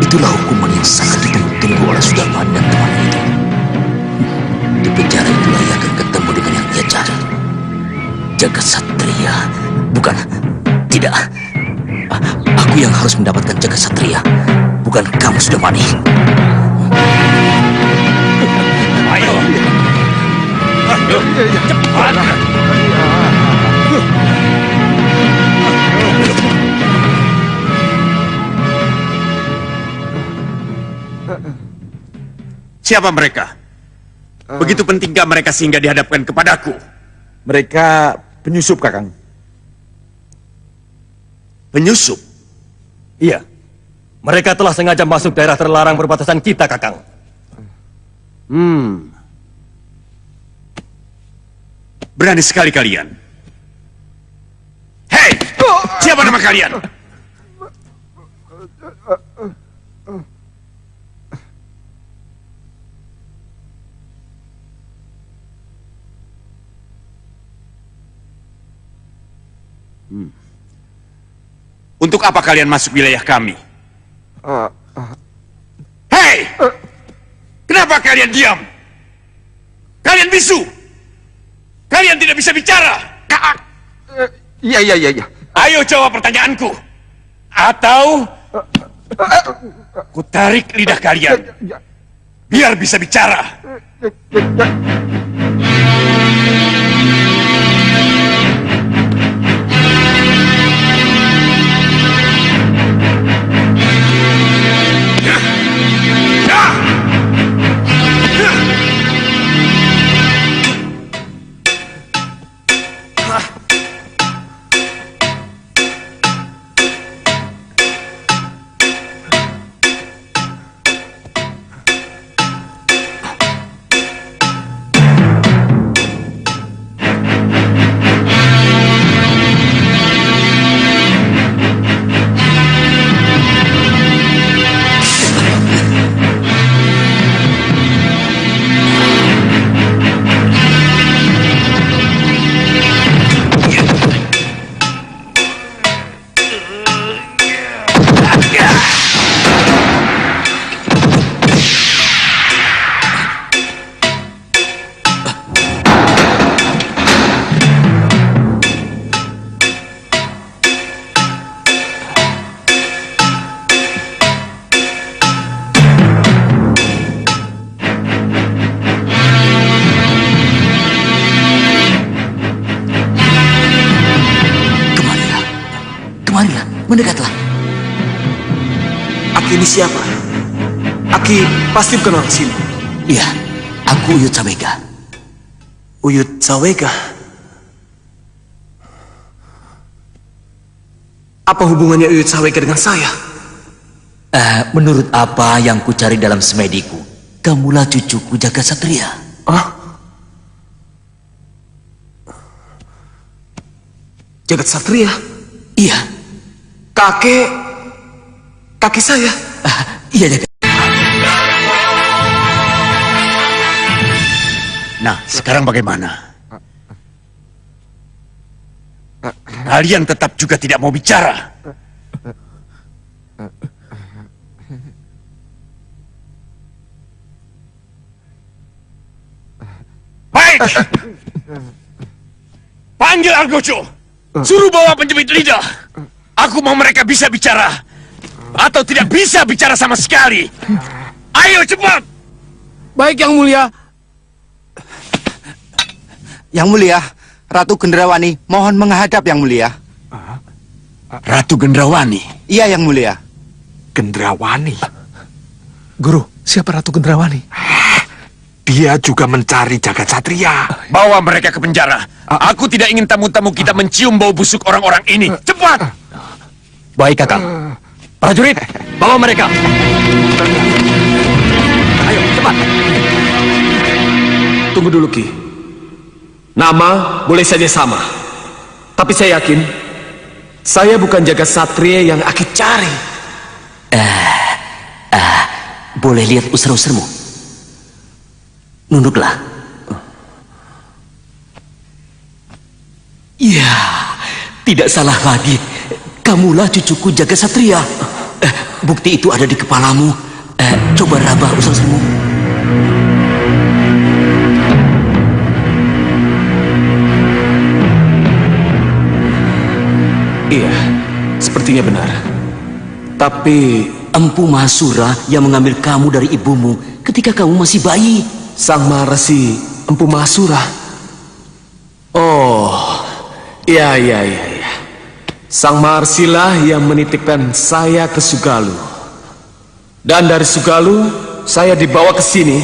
Itulah hukuman yang sangat ditunggu-tunggu oleh Sudamani dan temannya itu. Di penjara itulah ia akan ketemu dengan yang ia cari. Jagat Satria. Bukan, tidak. Aku yang harus mendapatkan Jagat Satria. Bukan kamu, Sudamani. Ayo. Cepat. Siapa mereka? Begitu pentingkah mereka sehingga dihadapkan kepadaku? Mereka penyusup, Kakang. Penyusup? Iya. Mereka telah sengaja masuk daerah terlarang perbatasan kita, Kakang. Berani sekali kalian. Hei! Siapa nama kalian? Untuk apa kalian masuk wilayah kami? Hei! Kenapa kalian diam? Kalian bisu! Kalian tidak bisa bicara! Iya. Ayo jawab pertanyaanku. Atau ku tarik lidah kalian biar bisa bicara. Mendekatlah. Aki ini siapa? Aki pasti bukan orang sini. Iya, aku Uyut Sawega. Uyut Sawega? Apa hubungannya Uyut Sawega dengan saya? Menurut apa yang ku cari dalam semediku, kamulah cucuku Jaga Satria. Jagat Satria? Iya. Kakek saya? Iya, Jaga. Nah, sekarang bagaimana? Kalian tetap juga tidak mau bicara. Baik. Panggil Argojo. Suruh bawa penjepit lidah. Aku mau mereka bisa bicara. Atau tidak bisa bicara sama sekali. Ayo cepat. Baik, Yang Mulia. Yang Mulia, Ratu Gendrawani mohon menghadap Yang Mulia. Ratu Gendrawani? Iya, Yang Mulia. Gendrawani? Guru, siapa Ratu Gendrawani? Dia juga mencari Jagat Satria. Bawa mereka ke penjara. Aku tidak ingin tamu-tamu kita mencium bau busuk orang-orang ini. Cepat! Baik, Kakang. Prajurit, bawa mereka. Ayo, cepat. Tunggu dulu, Ki. Nama boleh saja sama. Tapi saya yakin, saya bukan Jagat Satria yang Aki cari. Boleh lihat usur-usurmu? Nunduklah. Ya, tidak salah lagi. Kamulah cucuku Jaga Satria. Bukti itu ada di kepalamu. Coba rabah usur-usurmu. Iya, sepertinya benar. Tapi Empu Mahasura yang mengambil kamu dari ibumu ketika kamu masih bayi. Sang Maharesi Empu Mahasura. Oh, iya. Sang Maharsilah yang menitipkan saya ke Sugalu. Dan dari Sugalu, saya dibawa ke sini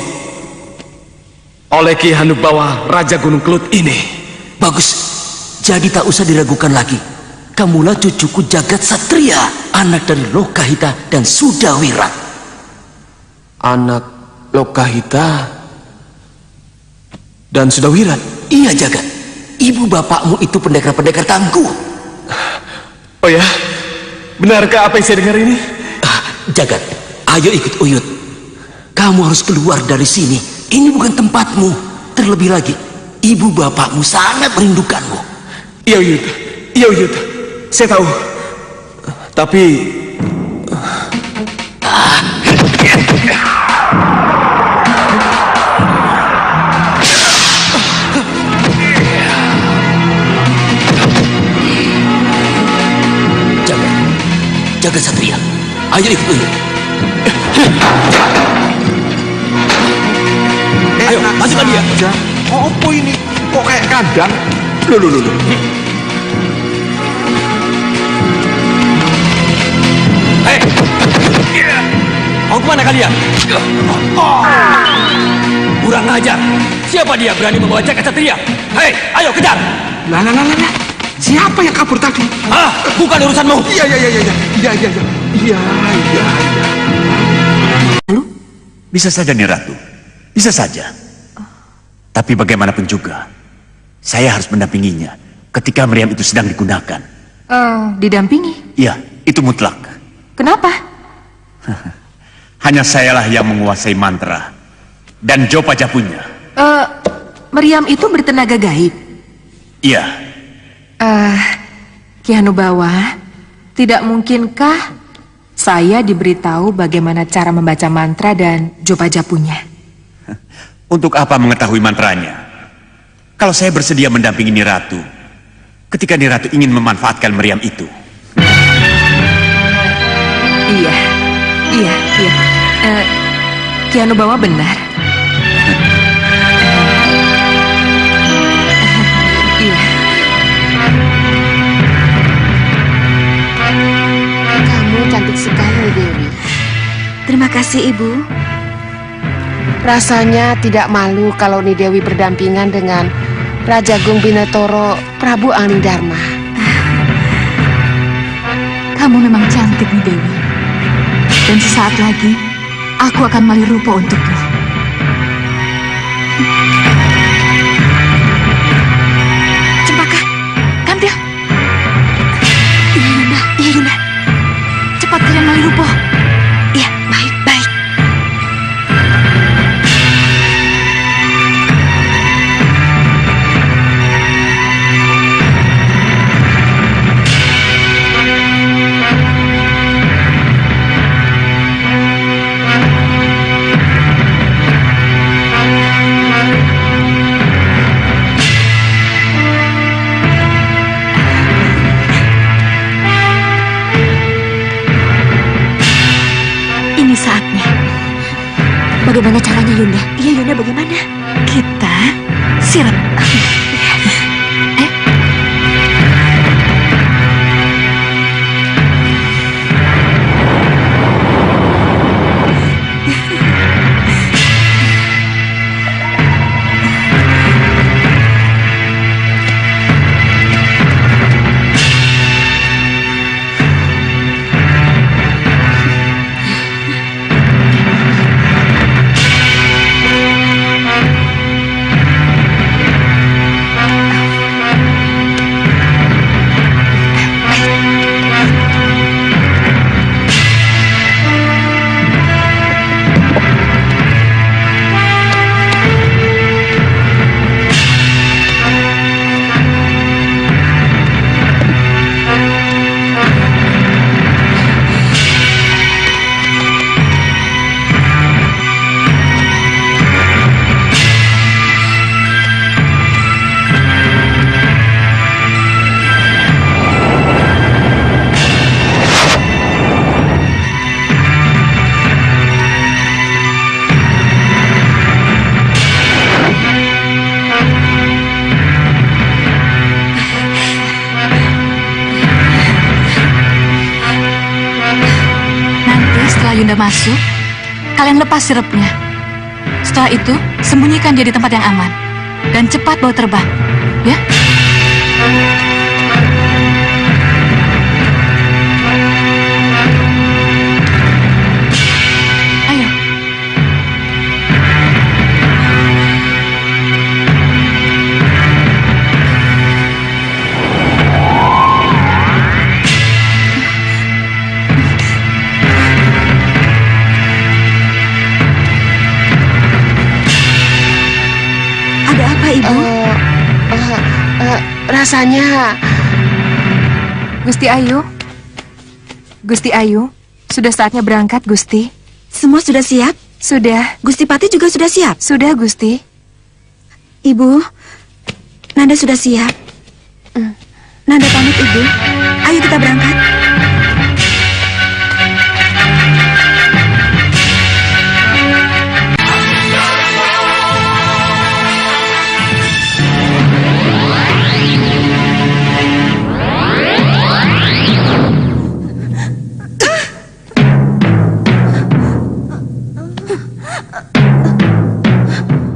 oleh Ki Hanubawa Raja Gunung Kelut ini. Bagus, jadi tak usah diragukan lagi. Kamulah cucuku Jagat Satria, anak dari Lokahita dan Sudawirat. Anak Lokahita dan Sudawirat? Iya, Jagat. Ibu bapakmu itu pendekar-pendekar tangguh. Oh ya? Benarkah apa yang saya dengar ini? Jagat, ayo ikut Uyut. Kamu harus keluar dari sini. Ini bukan tempatmu. Terlebih lagi, ibu bapakmu sangat merindukanmu. Iya, Uyut. Iya, Uyut. Saya tahu. Tapi... Jagat Satria, ayo ikut Uyut. Ayo, masukkan dia. Apa ini? Kok kayak kandang? Loh. Hei! Mau kemana kalian? Kurang ajar. Siapa dia berani membawa Jagat Satria? Hei, ayo kejar! Lah. Siapa yang kabur tadi? Bukan urusanmu. Iya. Bisa saja nih Ratu, bisa saja. Tapi bagaimanapun juga, saya harus mendampinginya ketika meriam itu sedang digunakan. Didampingi? Iya, itu mutlak. Kenapa? Hanya sayalah yang menguasai mantra dan Jopaja punya. Meriam itu bertenaga gaib. Iya. Ki Hanubawa, tidak mungkinkah saya diberitahu bagaimana cara membaca mantra dan Jopaja punya? Untuk apa mengetahui mantranya? Kalau saya bersedia mendampingi Niratu ketika Niratu ingin memanfaatkan meriam itu. Iya. Ki Hanubawa benar. Iya. Kamu cantik sekali, Dewi. Terima kasih, Ibu. Rasanya tidak malu kalau Ni Dewi berdampingan dengan Raja Gung Binatoro Prabu Anglingdarma. Kamu memang cantik nih Dewi. Dan sesaat lagi, aku akan malih rupa untukmu. Cempaka, Kantil. Iya Yunda. Cepat kalian malih rupa. Iya, baik. Saatnya. Bagaimana caranya, Yunda? Iya, Yunda, bagaimana? Kita sirap. Yunda masuk, kalian lepas sirupnya. Setelah itu, sembunyikan dia di tempat yang aman. Dan cepat bawa terbang, ya? rasanya... Gusti Ayu. Gusti Ayu, sudah saatnya berangkat, Gusti. Semua sudah siap? Sudah. Gusti Pati juga sudah siap? Sudah, Gusti. Ibu, Nanda sudah siap. Nanda pamit, Ibu. Ayo kita berangkat.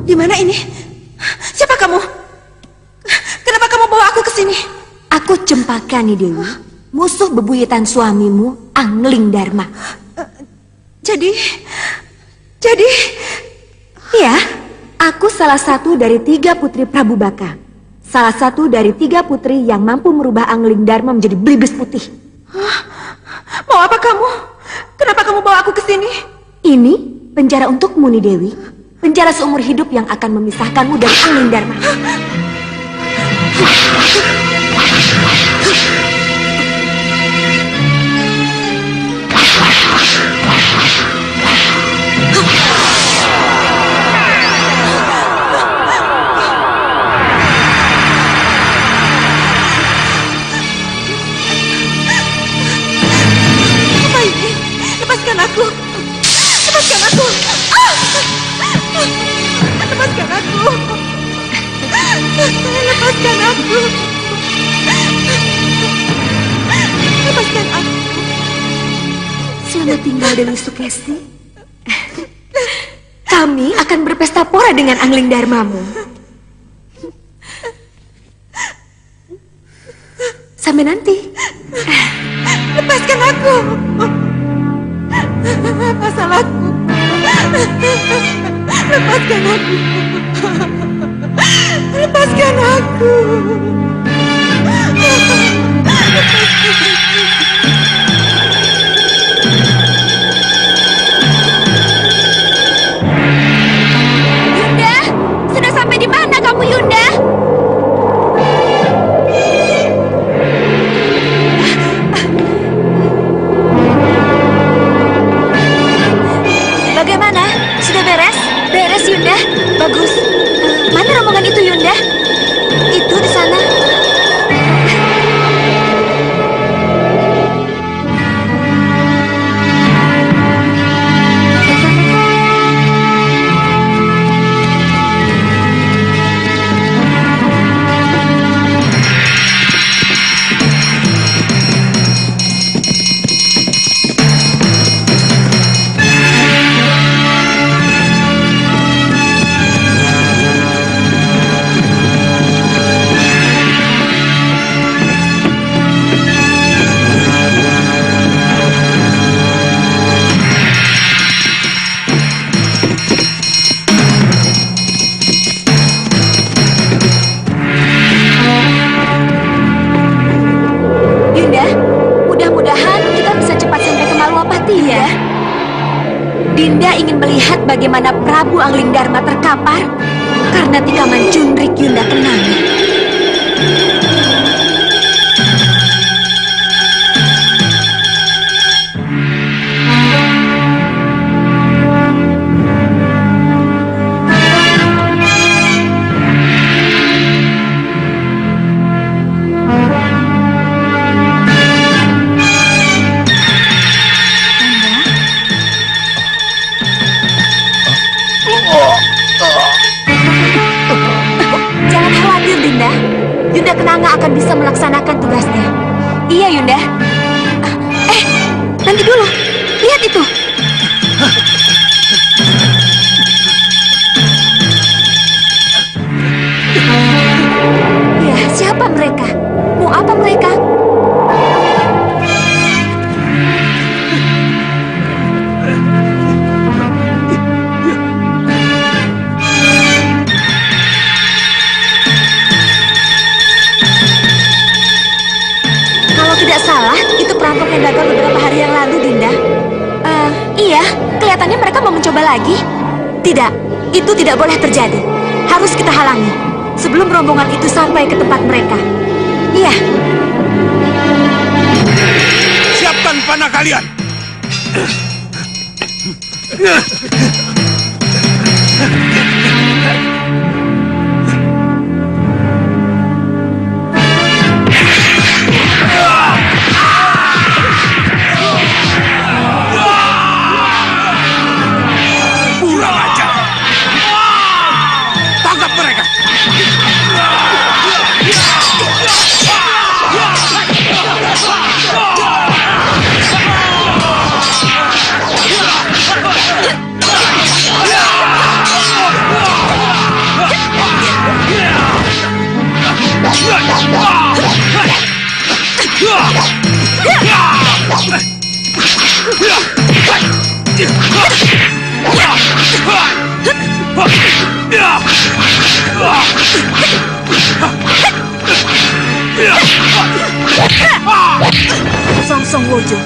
Di mana ini? Siapa kamu? Kenapa kamu bawa aku ke sini? Aku Cempaka Nidewi, musuh bebuyutan suamimu, Angling Dharma. Jadi... Ya, aku salah satu dari 3 putri Prabu Baka. Salah satu dari 3 putri yang mampu merubah Angling Dharma menjadi belibis putih. Mau apa kamu? Kenapa kamu bawa aku ke sini? Ini penjara untukmu, Nidewi. Penjara seumur hidup yang akan memisahkanmu dari Angling Dharma. Apa ini? Lepaskan aku! Lepaskan aku! Lepaskan aku! Lepaskan aku! Lepaskan aku! Selamat tinggal Dewi Sukesti. Kami akan berpesta pora dengan Angling Dharmamu. Sampai nanti. Lepaskan aku! Pasal aku! Lepaskan aku! Lepaskan aku! Yunda, sudah sampai di mana kamu, Yunda? Bagaimana? Sudah beres? Beres, Yunda. Bagus. Mana rombongan itu, Yunda? Itu di sana. Yunda, mudah-mudahan kita bisa cepat sampai ke Malwapati ya. Dinda ingin melihat bagaimana Prabu Angling Dharma terkapar karena tikaman Cundrik Yunda kenangi. Jangan khawatir, Dinda. Yunda Kenanga akan bisa melaksanakan tugasnya. Iya, Yunda. Nanti dulu. Lihat itu. Ya, siapa mereka? Mau apa mereka? Kalau tidak salah, itu perampok yang gagal beberapa hari yang lalu, Dinda. Iya, kelihatannya mereka mau mencoba lagi. Tidak, itu tidak boleh terjadi. Harus kita halangi sebelum rombongan itu sampai ke tempat mereka. Iya. Siapkan panah kalian. Kurang ajar. Tangkap mereka. Song Song Wojo.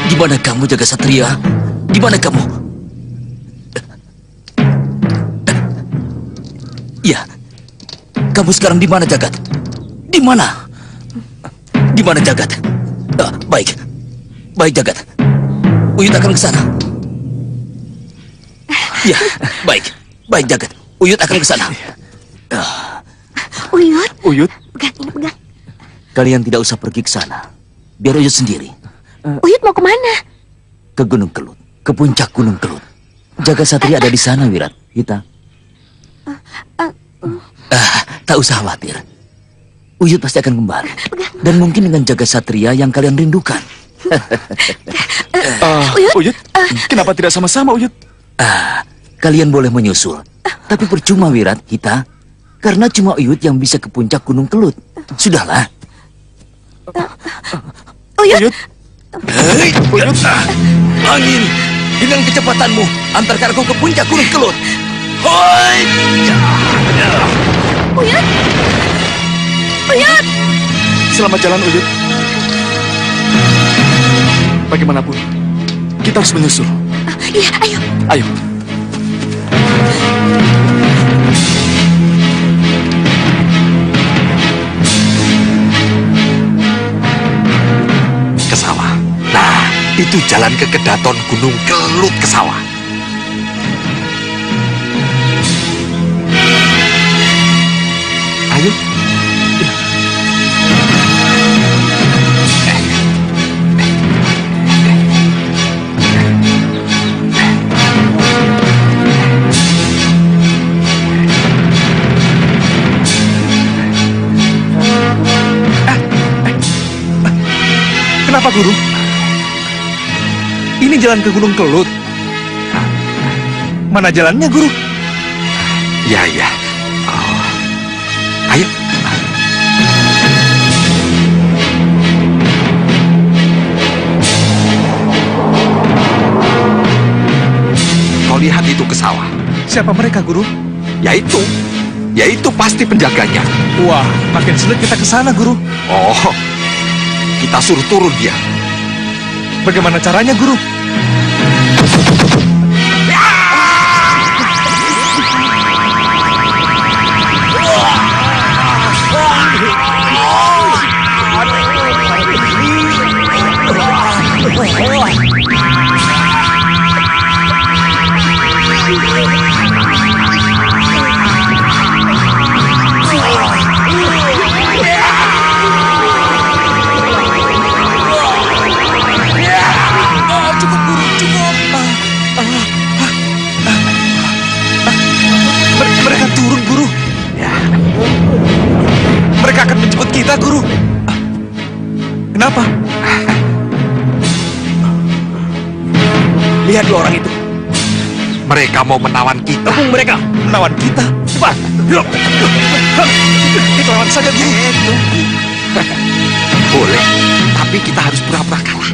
Di mana kamu, Jaga Satria? Di mana kamu? Ya, kamu sekarang di mana, Jagat? Di mana? Di mana, Jagat? Baik, baik, Jagat. Uyut akan ke sana. Ya, baik, baik, Jagat. Uyut akan ke sana. Uyut? Uyut? Pegang ini, pegang. Kalian tidak usah pergi ke sana. Biar Uyut sendiri. Uyut mau kemana? Ke Gunung Kelut, ke puncak Gunung Kelut. Jaga Satria ada di sana, Wirat. Kita. Tak usah khawatir. Uyut pasti akan kembali. Dan mungkin dengan Jaga Satria yang kalian rindukan. Uyut, kenapa tidak sama-sama, Uyut? Kalian boleh menyusul. Tapi percuma, Wirat, kita. Karena cuma Uyut yang bisa ke puncak Gunung Kelut. Sudahlah. Uyut. Hei, Uyut. Angin, dengan kecepatanmu, antarkan aku ke puncak Gunung Kelut. Hoi! Uyut. Uyut. Selamat jalan, Uyut. Bagaimanapun, kita harus menyusul. Iya, ayo. Ayo. Ke sawah. Nah, itu jalan ke Kedaton Gunung Kelut ke sawah. Ayo. Kenapa, Guru? Ini jalan ke Gunung Kelut. Mana jalannya, Guru? Ya, ya. Oh. Ayo. Siapa mereka, Guru? Yaitu pasti penjaganya. Wah, makin sulit kita ke sana, Guru. Oh, kita suruh turun dia. Bagaimana caranya, Guru? Mereka turun, Guru. Mereka akan menjemput kita, Guru. Kenapa? Lihat dua orang itu. Mereka mau menawan kita. Tepung mereka. Menawan kita? Cepat. Kita lawan saja, Guru. Boleh, tapi kita harus pura-pura kalah.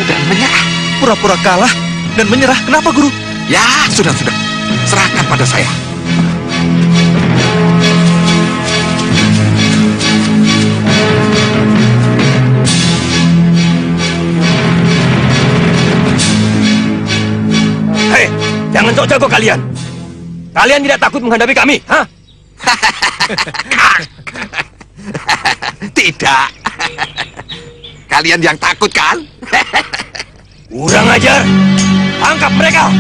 Dan menyerah. Pura-pura kalah dan menyerah. Kenapa, Guru? Ya, sudah. Serahkan pada saya. Hei, jangan sok jago kalian. Kalian tidak takut menghadapi kami, hah? Tidak. Kalian yang takut, kan? Kurang ajar. Tangkap mereka.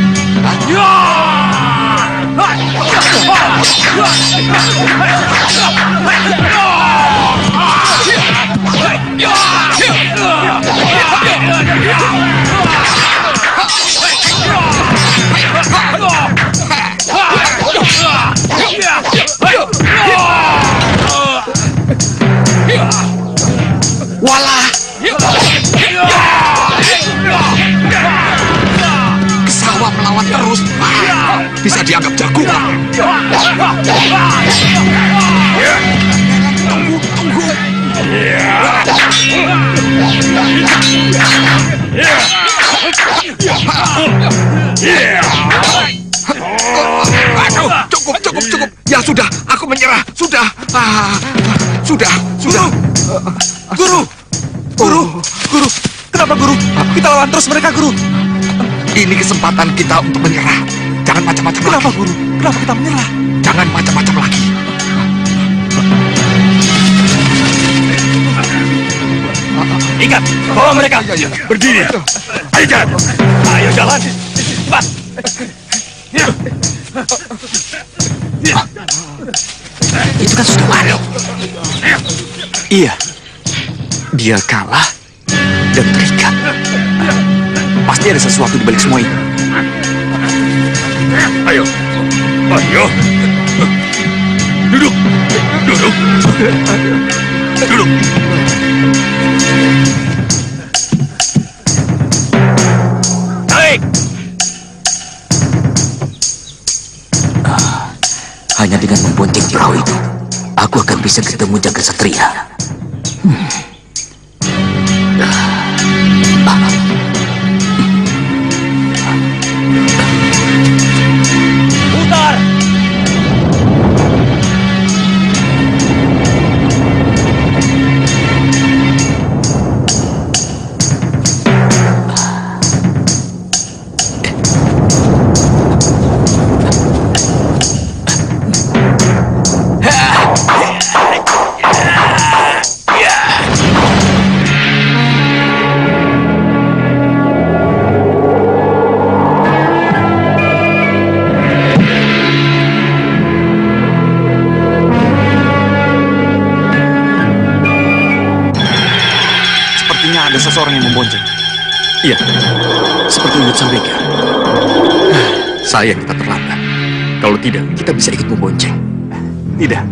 Walah. Kesawa melawan terus. Bisa dianggap jago. Tunggu. Aduh, cukup. Ya sudah, aku menyerah. Sudah. Guru. Kenapa, Guru? Kita lawan terus mereka, Guru. Ini kesempatan kita untuk menyerah. Jangan macam-macam lagi. Kenapa, Guru? Kenapa kita menyerah? Jangan macam-macam lagi. Ikat, bawa mereka. Berdiri. Ayo jalan. Cepat. Itu kan sudah Wari. Iya, dia kalah dan terikat. Pasti ada sesuatu di balik semua ini. Ayo. Duduk. Naik. Hanya dengan membonceng perahu itu, aku akan bisa ketemu Jagat Satria. Putar. Ada seseorang yang membonceng. Iya, seperti Uyut Sawega. Sayang kita terlambat. Kalau tidak, kita bisa ikut membonceng. Tidak.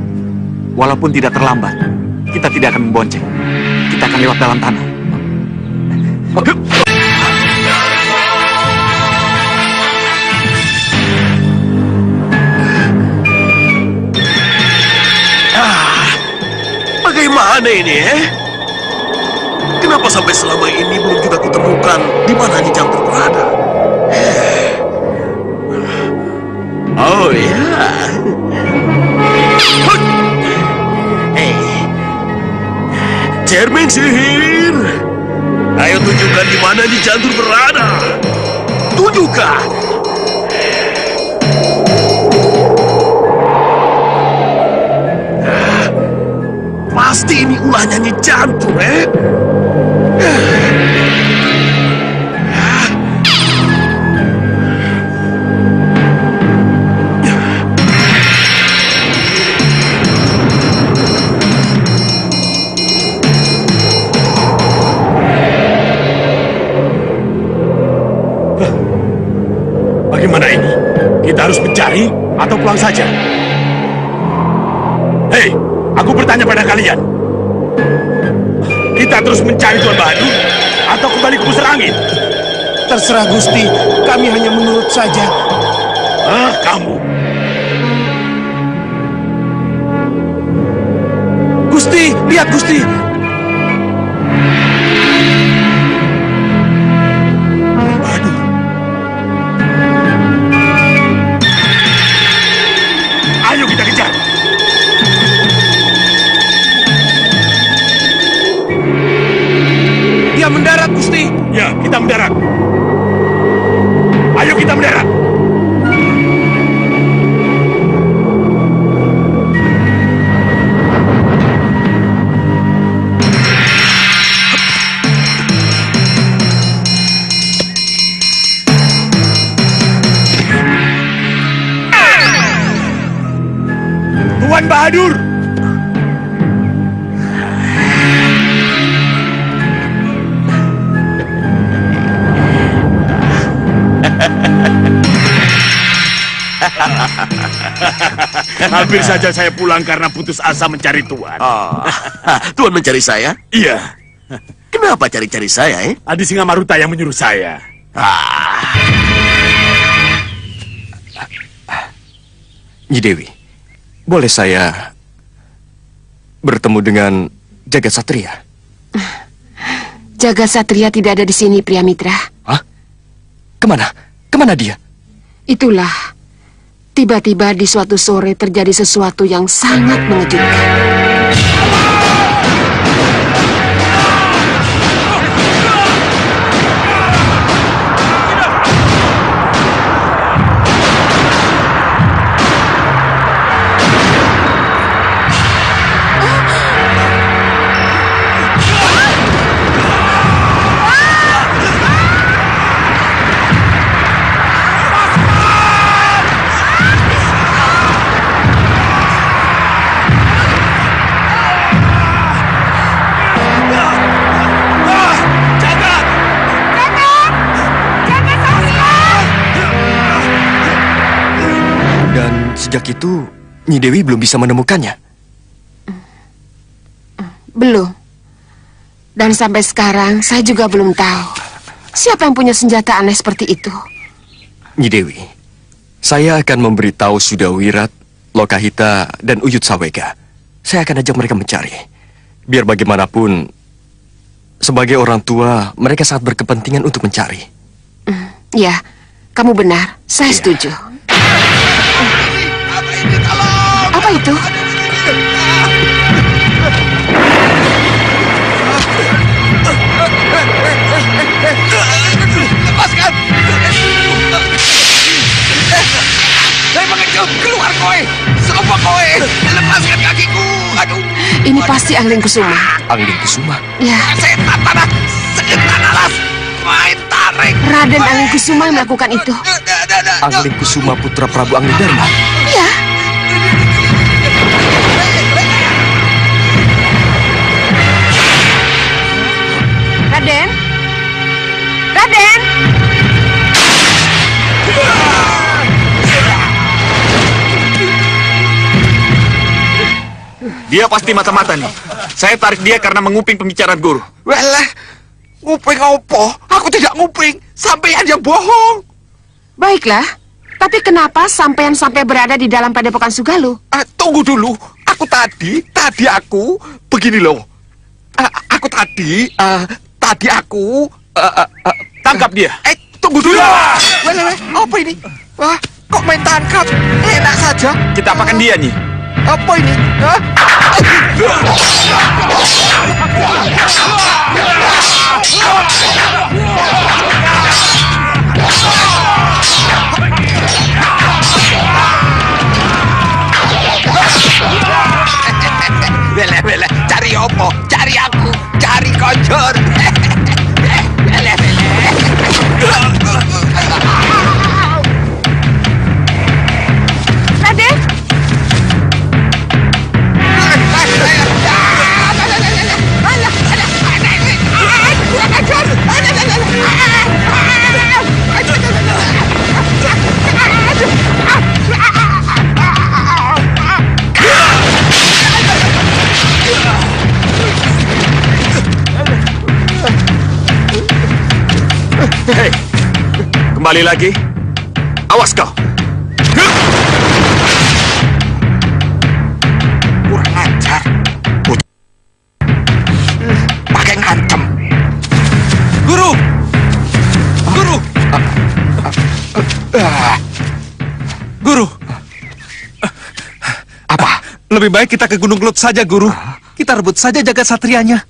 Walaupun tidak terlambat, kita tidak akan membonceng. Kita akan lewat dalam tanah. Bagaimana ini, Kenapa sampai selama ini belum juga kutemukan di mana Nyi Jangkrik berada? Oh ya. Cermin sihir. Ayo tunjukkan di mana di jantur berada. Tunjukkan. Pasti ini ulahnya Nyi Jantur, Bagaimana ini? Kita harus mencari atau pulang saja? Hei, aku bertanya pada kalian. Kita terus mencari Tuan Bahadur atau kembali ke pusar angin? Terserah Gusti, kami hanya menurut saja. Ah, kamu. Gusti, lihat Gusti. Ayo kita kejar. Dia mendarat, Gusti. Ya, kita mendarat. Ayo kita mendarat. Tuan Bahadur. Hampir saja saya pulang karena putus asa mencari Tuan. Oh, Tuan mencari saya? Iya. Kenapa cari-cari saya, Adi Singamaruta yang menyuruh saya. Nyi Dewi, boleh saya bertemu dengan Jagat Satria? Jagat Satria tidak ada di sini, Pria Mitra. Hah? Kemana? Kemana dia? Itulah, tiba-tiba di suatu sore terjadi sesuatu yang sangat mengejutkan. Sejak itu, Nyi Dewi belum bisa menemukannya. Belum. Dan sampai sekarang, saya juga belum tahu siapa yang punya senjata aneh seperti itu. Nyi Dewi, saya akan memberitahu Sudawirat, Lokahita, dan Uyut Sawega. Saya akan ajak mereka mencari. Biar bagaimanapun, sebagai orang tua, mereka sangat berkepentingan untuk mencari. Ya, kamu benar. Saya setuju. Apa itu? Lepaskan! Saya mengecut! Keluar kowe! Serupa kowe! Lepaskan kakiku! Aduh! Ini pasti Angling Kusuma. Angling Kusuma? Ya. Setan tanah! Setan alas! Main tarik! Raden Angling Kusuma yang melakukan itu. Angling Kusuma putra Prabu Anglidharma? Iya. Raden? Raden? Dia pasti mata-mata nih. Saya tarik dia karena menguping pembicaraan guru. Walah, nguping opo? Aku tidak nguping. Sampeyan yang bohong. Baiklah. Tapi kenapa sampean sampai berada di dalam padepokan Sugalu? Tunggu dulu. Aku tadi aku begini loh. Aku tadi Tangkap dia. Tunggu dulu. Walah, apa ini? Wah, Kok main tangkap? Enak saja. Kita apakan dia, Nyi? Apa ini? Hah? Bele, cari opo? Cari aku, cari konjor. Bele. Raden! Hei, kembali lagi. Awas kau. Kurang ajar. Pakai ngancem. Guru! Guru! Guru! Apa? Lebih baik kita ke Gunung Kelut saja, Guru. Kita rebut saja jagat satrianya.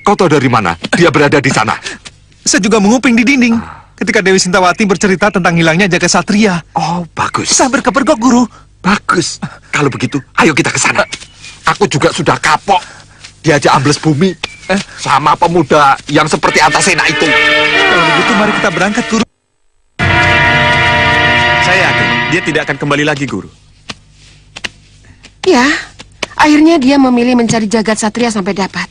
Kau tahu dari mana dia berada di sana? Saya juga menguping di dinding ketika Dewi Sintawati bercerita tentang hilangnya jagat satria. Oh, bagus. Saya berkepergok, Guru. Bagus. Kalau begitu, ayo kita ke sana. Aku juga sudah kapok diajak ambles bumi sama pemuda yang seperti Antasena itu. Kalau begitu, mari kita berangkat, Guru. Saya yakin dia tidak akan kembali lagi, Guru. Ya, akhirnya dia memilih mencari jagat satria sampai dapat.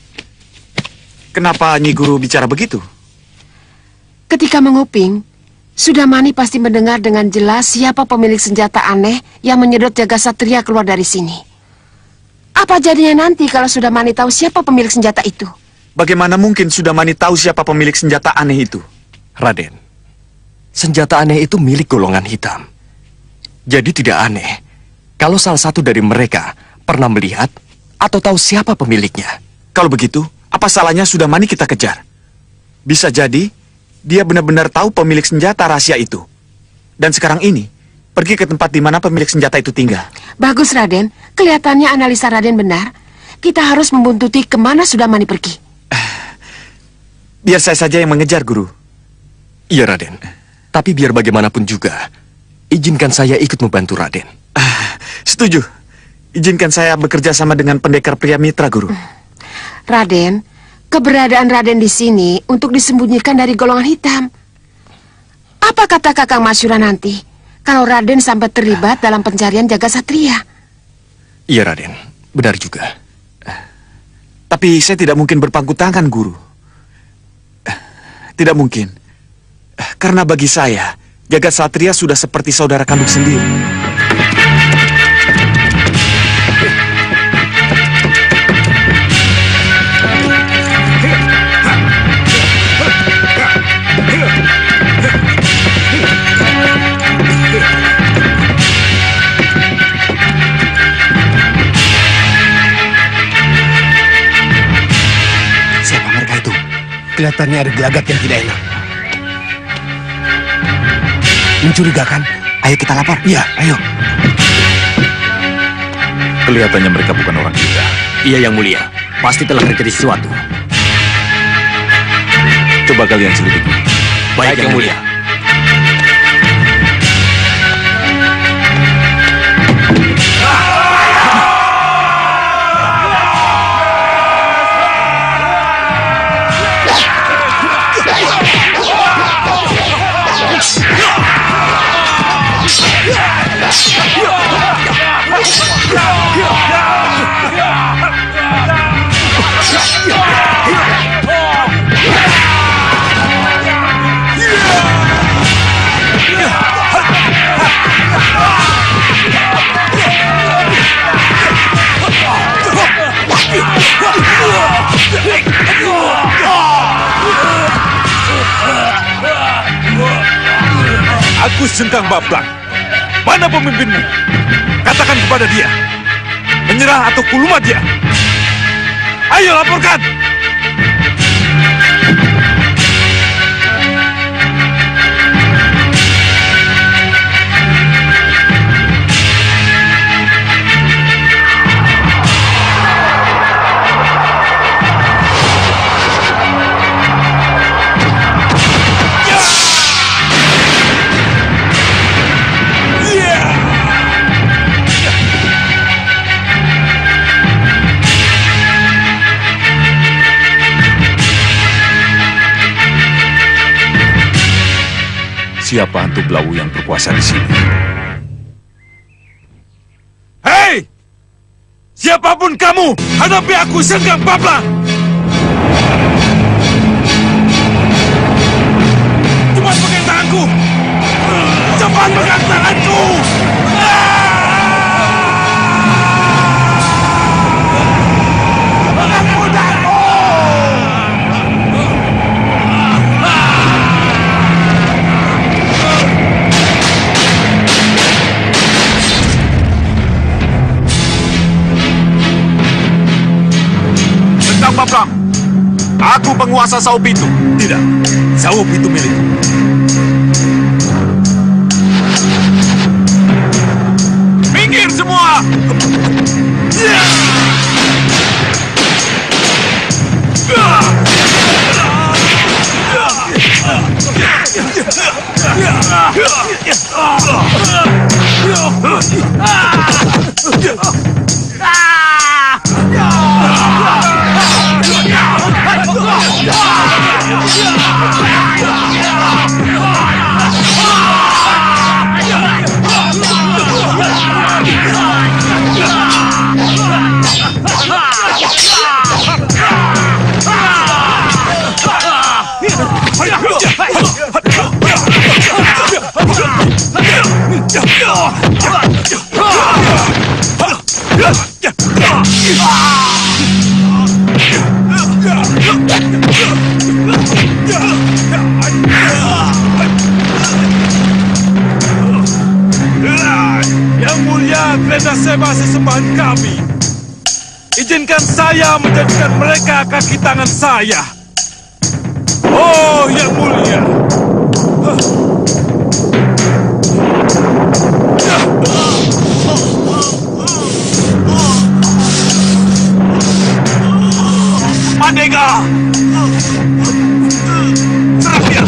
Kenapa Nyi Guru bicara begitu? Ketika menguping, Sudamani pasti mendengar dengan jelas siapa pemilik senjata aneh yang menyedot jagat satria keluar dari sini. Apa jadinya nanti kalau Sudamani tahu siapa pemilik senjata itu? Bagaimana mungkin Sudamani tahu siapa pemilik senjata aneh itu? Raden, senjata aneh itu milik golongan hitam. Jadi tidak aneh kalau salah satu dari mereka pernah melihat atau tahu siapa pemiliknya. Kalau begitu, apa salahnya Sudamani kita kejar? Bisa jadi dia benar-benar tahu pemilik senjata rahasia itu. Dan sekarang ini, pergi ke tempat di mana pemilik senjata itu tinggal. Bagus, Raden. Kelihatannya analisa Raden benar. Kita harus membuntuti kemana Sudamani pergi. Biar saya saja yang mengejar, Guru. Iya, Raden. Tapi biar bagaimanapun juga, izinkan saya ikut membantu Raden. Setuju. Izinkan saya bekerja sama dengan pendekar pria mitra, Guru. Raden, keberadaan Raden di sini untuk disembunyikan dari golongan hitam. Apa kata Kakang Masyura nanti kalau Raden sampai terlibat dalam pencarian jagat satria? Iya, Raden. Benar juga. Tapi saya tidak mungkin berpangku tangan, Guru. Tidak mungkin. Karena bagi saya, jagat satria sudah seperti saudara kandung sendiri. Kelihatannya ada gelagat yang tidak enak. Mencurigakan. Ayo kita lapor. Iya, ayo. Kelihatannya mereka bukan orang kita. Iya, Yang Mulia. Pasti telah terjadi sesuatu. Coba kalian selidiki. Baik, Yang Mulia. Aku Sengkang Bablang. Mana pemimpinmu? Katakan kepada dia. Menyerah atau kuluma dia. Ayo laporkan. siapa hantu belawu yang berkuasa di sini. Hei! Siapapun kamu, hadapi aku Senggang Bablang! Cepat pegang tanganku! Cepat pegang tanganku! Senggang Bablang, aku penguasa Sao Pitu. Tidak, Sao Pitu milikku. Minggir semua! Yang mulia Glenda Seba sesembahan kami, izinkan saya menjadikan mereka kaki tangan saya. Oh, yang mulia. Pandega! Serang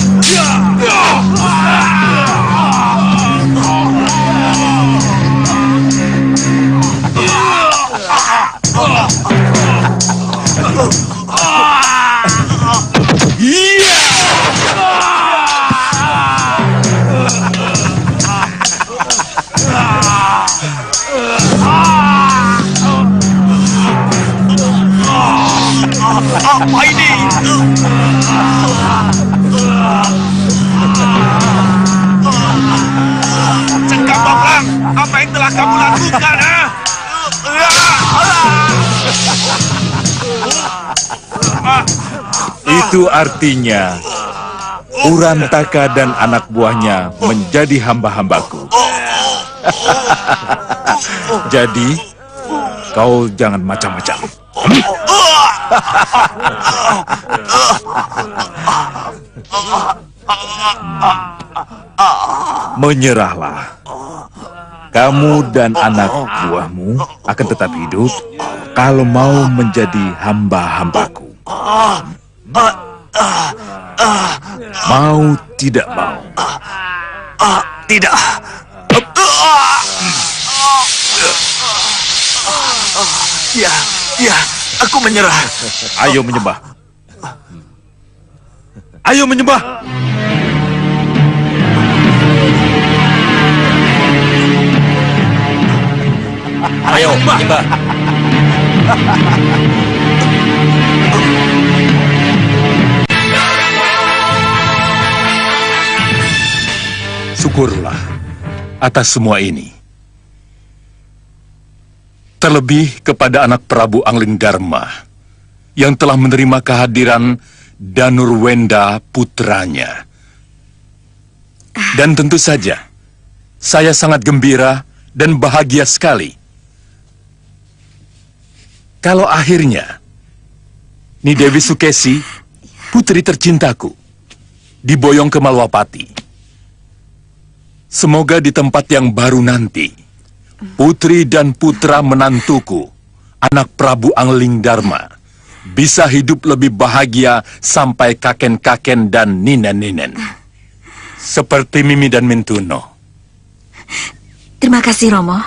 dia! Apa ini? Senggang Bablang, apa yang telah kamu lakukan, ha? Itu artinya Purantaka dan anak buahnya menjadi hamba-hambaku. Jadi, kau jangan macam-macam. Menyerahlah. Kamu dan anak buahmu akan tetap hidup kalau mau menjadi hamba-hambaku. Mau tidak mau? Tidak. Ya, ya, aku menyerah. Ayo menyembah. Ayo menyembah. Ayo, menyembah. Syukurlah atas semua ini. Terlebih kepada anak Prabu Angling Dharma yang telah menerima kehadiran Danurwenda putranya. Dan tentu saja, saya sangat gembira dan bahagia sekali kalau akhirnya Nidewi Sukesi, putri tercintaku, diboyong ke Malwapati. Semoga di tempat yang baru nanti, putri dan putra menantuku, anak Prabu Angling Dharma, bisa hidup lebih bahagia sampai kaken-kaken dan ninen-ninen. Seperti Mimi dan Mintuno. Terima kasih, Romo.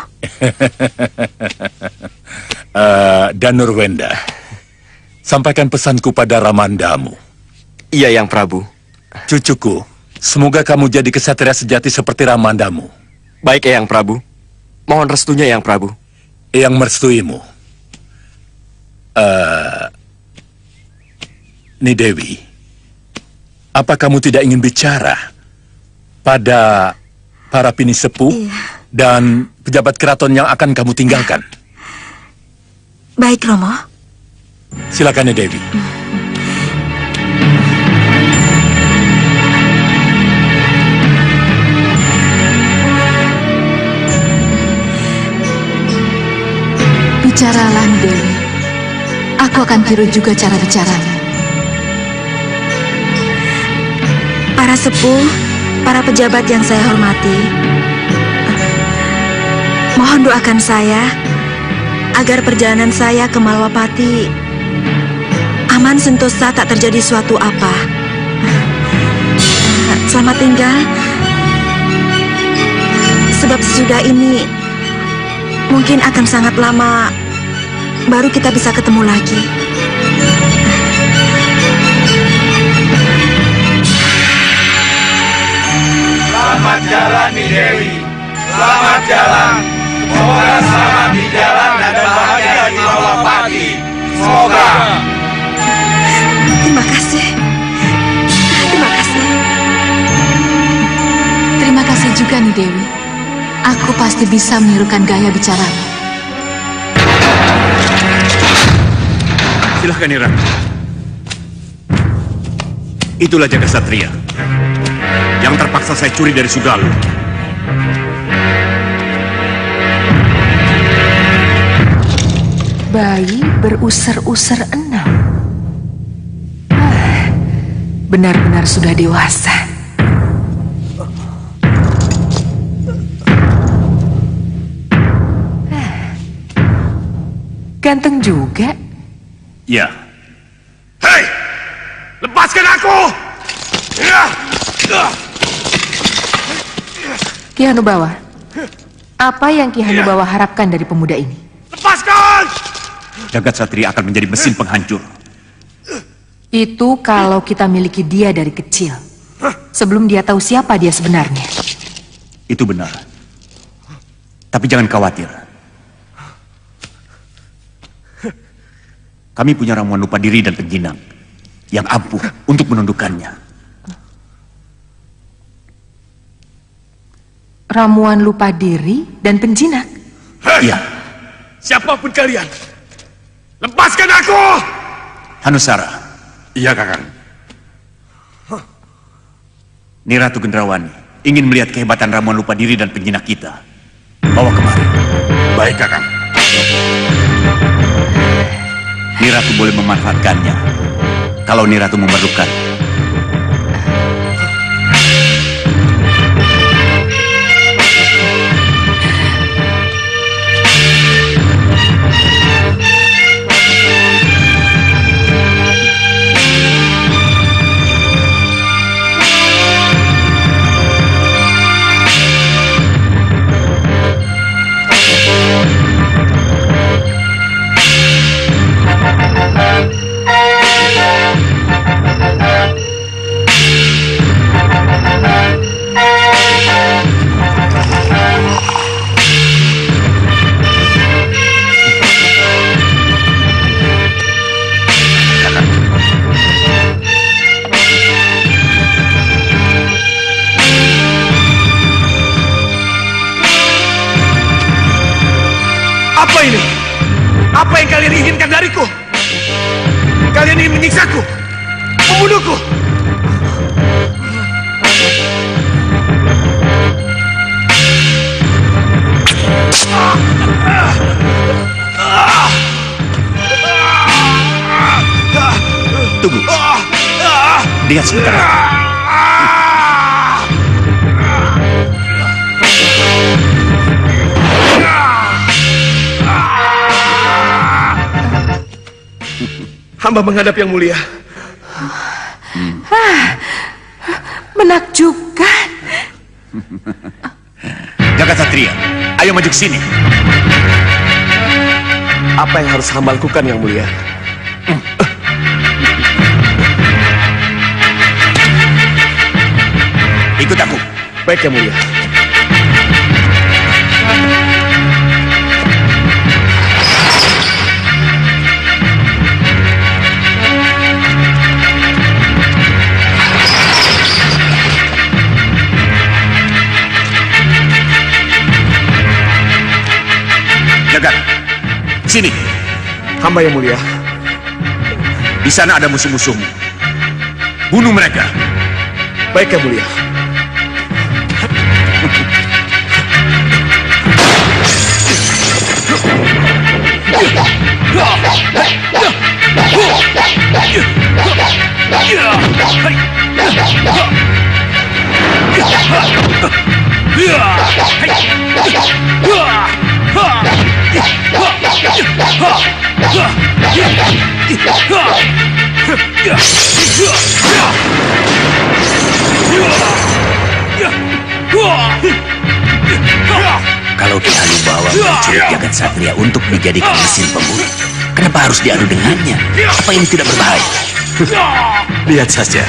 Danurwenda, sampaikan pesanku pada Ramandamu. Iya, Yang Prabu. Cucuku, Semoga kamu jadi kesatria sejati seperti Ramandamu. Baik, Eyang Prabu. Mohon restunya, Eyang Prabu. Eyang merestuimu. Nidewi, apa kamu tidak ingin bicara pada para pinisepuh dan pejabat keraton yang akan kamu tinggalkan? Baik, Romo. Silakan, Nidewi. Bicaralah, Dewi. Aku akan tiru juga cara bicaranya. Para sepuh, para pejabat yang saya hormati, mohon doakan saya agar perjalanan saya ke Malwapati aman sentosa, tak terjadi suatu apa. Selamat tinggal. Sebab sesudah ini mungkin akan sangat lama baru kita bisa ketemu lagi. Selamat jalan Dewi. Selamat jalan. Semoga selamat di jalan dan bahagia di Malwapati. Semoga. Terima kasih. Terima kasih. Terima kasih juga, nih Dewi. Aku pasti bisa menirukan gaya bicaranya. Silahkan, Nira. Itulah jaga satria yang terpaksa saya curi dari Sugalu. Bayi berusur-usur 6. Benar-benar sudah dewasa. Ganteng juga. Ya. Hei! Lepaskan aku! Ki Hanubawa, apa yang Ki Hanubawa harapkan dari pemuda ini? Lepaskan! Jagat satria akan menjadi mesin penghancur. Itu kalau kita miliki dia dari kecil. Sebelum dia tahu siapa dia sebenarnya. Itu benar. Tapi jangan khawatir. Kami punya ramuan lupa diri dan penjinang yang ampuh untuk menundukkannya. Ramuan lupa diri dan penjinak? Iya. Siapapun kalian, lepaskan aku! Hanusara. Iya, Kakang. Niratu Gendrawani ingin melihat kehebatan ramuan lupa diri dan penjinak kita. Bawa kemari. Baik, Kakang. Niratu boleh memanfaatkannya kalau Niratu memerlukan. Apa ini? Apa yang kalian inginkan dariku? Kalian ingin menyiksaku? Membunuhku? Tunggu. Lihat sebentar. Hamba menghadap yang mulia. Menakjubkan. Jagat satria, ayo maju ke sini. Apa yang harus hamba lakukan, yang mulia? ikut aku. Baik, Yang Mulia. Jagat, sini. Hamba Yang Mulia. Di sana ada musuh-musuhmu. Bunuh mereka. Baik, Yang Mulia. Kalau Ki Hanubawa menculik jagat satria untuk dijadikan mesin pembunuh, kenapa harus diadu dengannya? Apa ini tidak berbahaya? Lihat saja.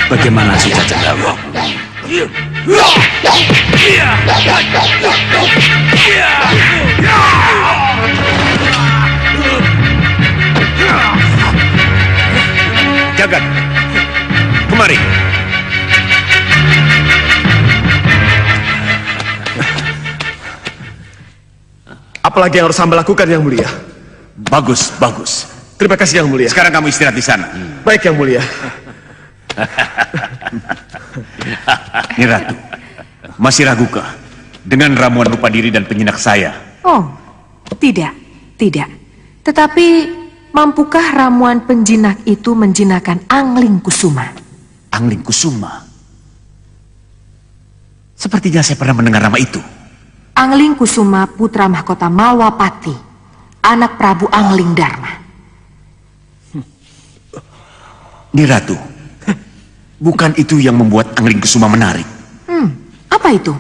Bagaimana Suca Cendawa? Jagat, kemari. Apalagi yang harus hamba lakukan, Yang Mulia? Bagus, bagus. Terima kasih, Yang Mulia. Sekarang kamu istirahat di sana. Baik, Yang Mulia. Ni Ratu, masih ragukah dengan ramuan rupa diri dan penjinak saya? Oh, tidak. Tetapi, mampukah ramuan penjinak itu menjinakkan Angling Kusuma? Angling Kusuma? Sepertinya saya pernah mendengar nama itu. Angling Kusuma putra mahkota Malwapati, anak Prabu Angling Dharma. Ni Ratu, bukan itu yang membuat Angling Kusuma menarik. Apa itu?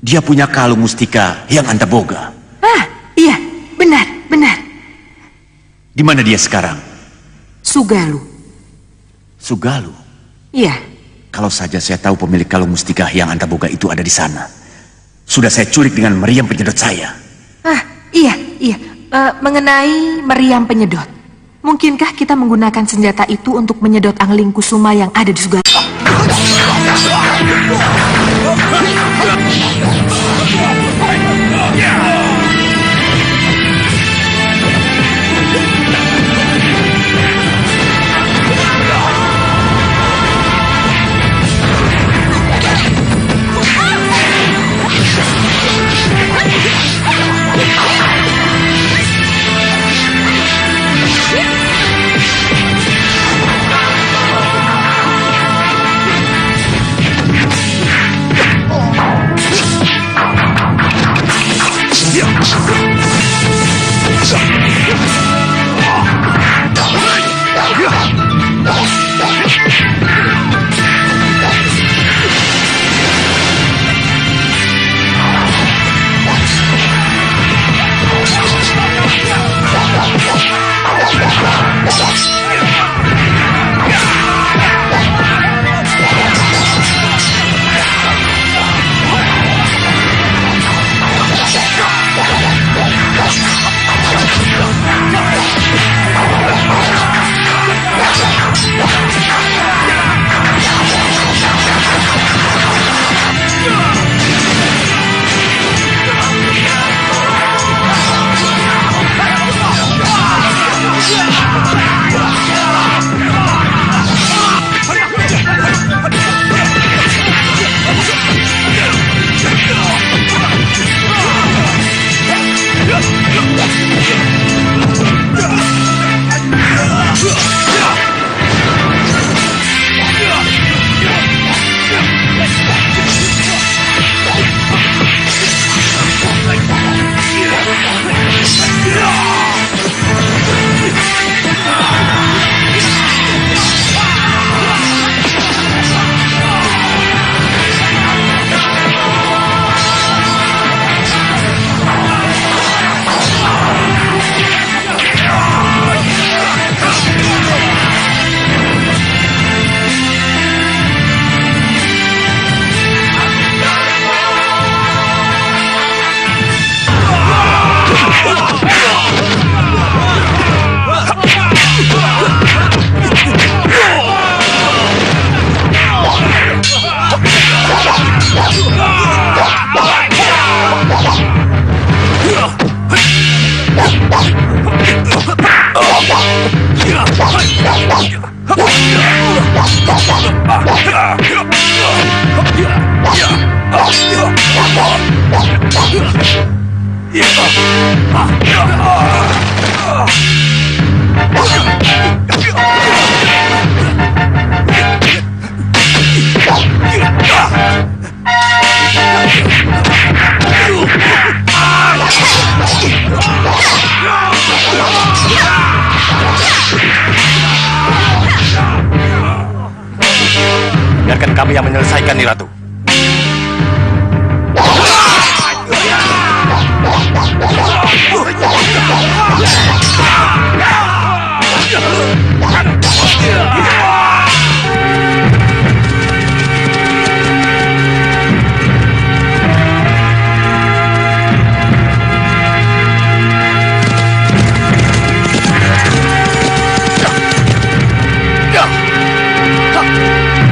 Dia punya kalung mustika yang Antaboga. Iya, benar. Di mana dia sekarang? Sugalu. Sugalu? Iya. Kalau saja saya tahu pemilik kalung mustika yang Antaboga itu ada di sana. Sudah saya culik dengan meriam penyedot saya. Iya. Mengenai meriam penyedot. Mungkinkah kita menggunakan senjata itu untuk menyedot Angling Kusuma yang ada di Sugalu? kami yang menyelesaikan, Ni Ratu.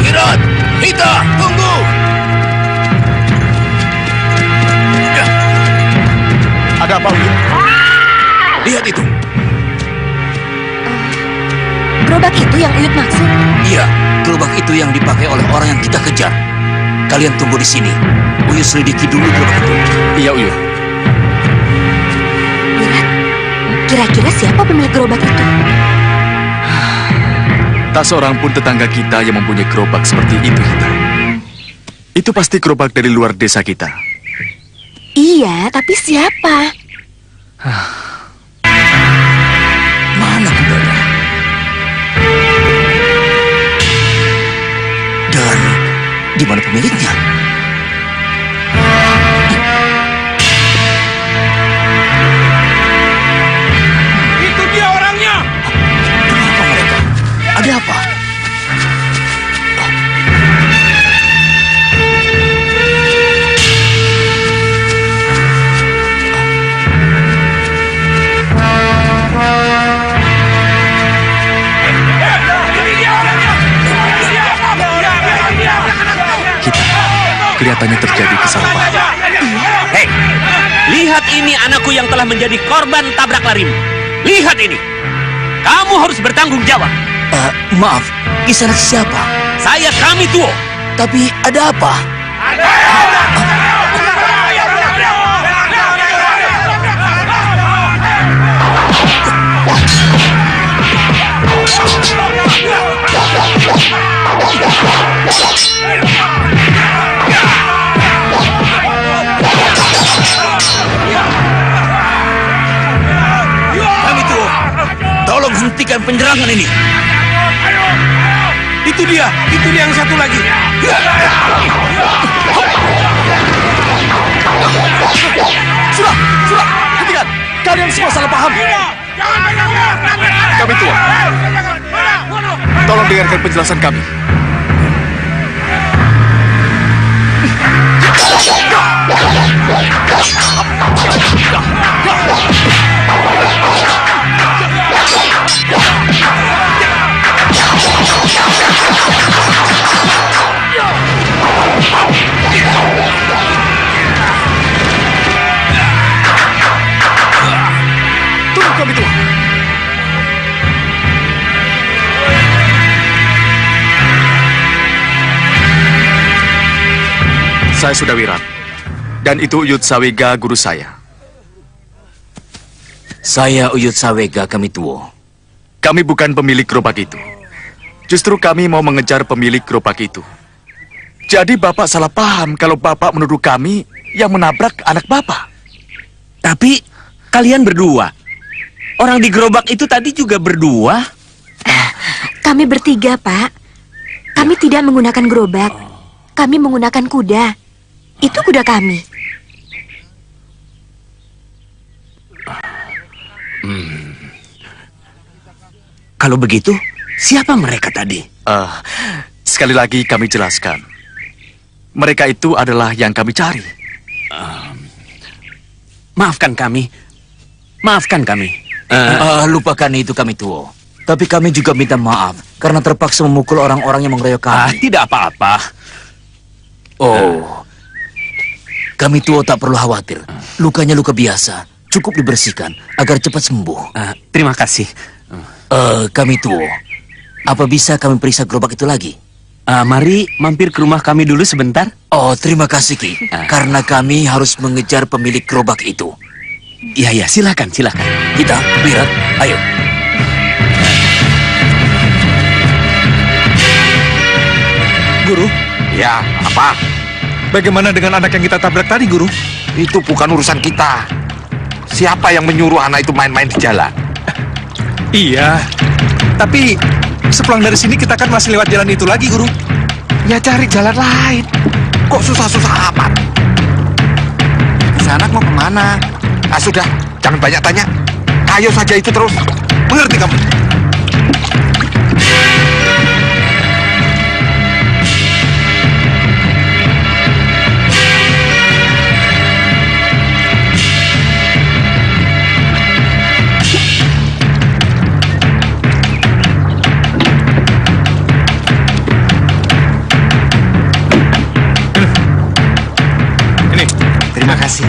Wirat, Hita, tunggu! Ada apa, Uyut? Lihat itu. Gerobak itu yang Uyut maksud? Iya, gerobak itu yang dipakai oleh orang yang kita kejar. Kalian tunggu di sini. Uyut selidiki dulu gerobak itu. Iya, Uyut. Wirat, kira-kira siapa pemilik gerobak itu? Tak seorang pun tetangga kita yang mempunyai gerobak seperti itu, Hita. Itu pasti gerobak dari luar desa kita. Iya, tapi siapa? Mana keberadaan? Dan di mana pemiliknya? Itu dia orangnya. Kenapa mereka? Ada apa? Kelihatannya terjadi kesalahan. Hei, lihat ini anakku yang telah menjadi korban tabrak larimu. Lihat ini. Kamu harus bertanggung jawab. Maaf, Kisanak siapa? Saya Kami Tuo. Tapi ada apa? Kami Tuo, tolong hentikan penyerangan ini. Itu dia yang satu lagi. Sudah, hentikan. Kalian semua salah paham. Kami Tuo, tolong dengarkan penjelasan kami. Tunggu, Kami Tuo. Saya sudah Wirat. Dan itu Uyut Sawega, guru saya. Saya Uyut Sawega, Kami Tuo. Kami bukan pemilik gerobak itu. Justru kami mau mengejar pemilik gerobak itu. Jadi Bapak salah paham kalau Bapak menuduh kami yang menabrak anak Bapak. Tapi kalian berdua. Orang di gerobak itu tadi juga berdua. Kami bertiga, Pak. Kami tidak menggunakan gerobak. Kami menggunakan kuda. Itu kuda kami. Kalau begitu, siapa mereka tadi? Sekali lagi kami jelaskan. Mereka itu adalah yang kami cari. Maafkan kami. Lupakan itu, Kami Tuo. Tapi kami juga minta maaf karena terpaksa memukul orang-orang yang mengeroyok kami. Tidak apa-apa. Oh, Kami Tuo tak perlu khawatir. Lukanya luka biasa. Cukup dibersihkan agar cepat sembuh. Terima kasih. Kami Tuo, apa bisa kami periksa gerobak itu lagi? Mari mampir ke rumah kami dulu sebentar. Oh, terima kasih, Ki. Karena kami harus mengejar pemilik gerobak itu. Ya, silakan. Kita, Wirat, ayo. Guru? Ya, apa? Bagaimana dengan anak yang kita tabrak tadi, Guru? Itu bukan urusan kita. Siapa yang menyuruh anak itu main-main di jalan? Iya. Tapi sepulang dari sini kita kan masih lewat jalan itu lagi, Guru. Ya cari jalan lain. Kok susah-susah amat? Kisanak mau kemana? Ah sudah, jangan banyak tanya. Ayo saja itu terus. Mengerti kamu? Terima kasih.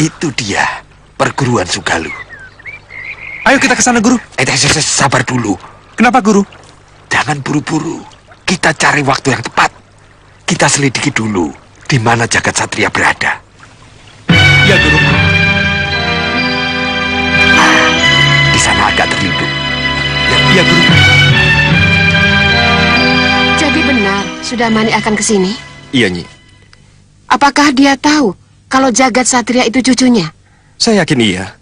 Itu dia, perguruan Sugalu. Ayo kita ke sana, Guru. Sabar dulu. Kenapa, Guru? Jangan buru-buru. Kita cari waktu yang tepat. Kita selidiki dulu di mana jagat satria berada. Ya, Guru. Di sana agak terlindung. Ya, Guru. Jadi benar, Sudamani akan ke sini? Iya, Nyi. Apakah dia tahu kalau jagat satria itu cucunya? Saya yakin iya.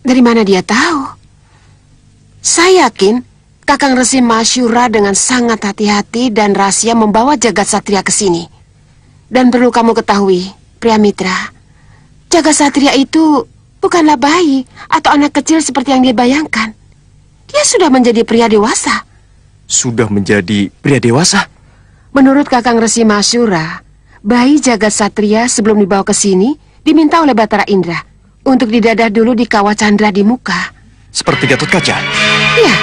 Dari mana dia tahu? Saya yakin Kakang Resi Masyura dengan sangat hati-hati dan rahasia membawa jagat satria ke sini. Dan perlu kamu ketahui, Priamitra, jagat satria itu bukanlah bayi atau anak kecil seperti yang dia bayangkan. Dia sudah menjadi pria dewasa. Sudah menjadi pria dewasa? Menurut Kakang Resi Masyura, bayi jagat satria sebelum dibawa ke sini diminta oleh Batara Indra untuk didadah dulu di Kawah Candra di muka. Seperti Gatot Kaca? Iya.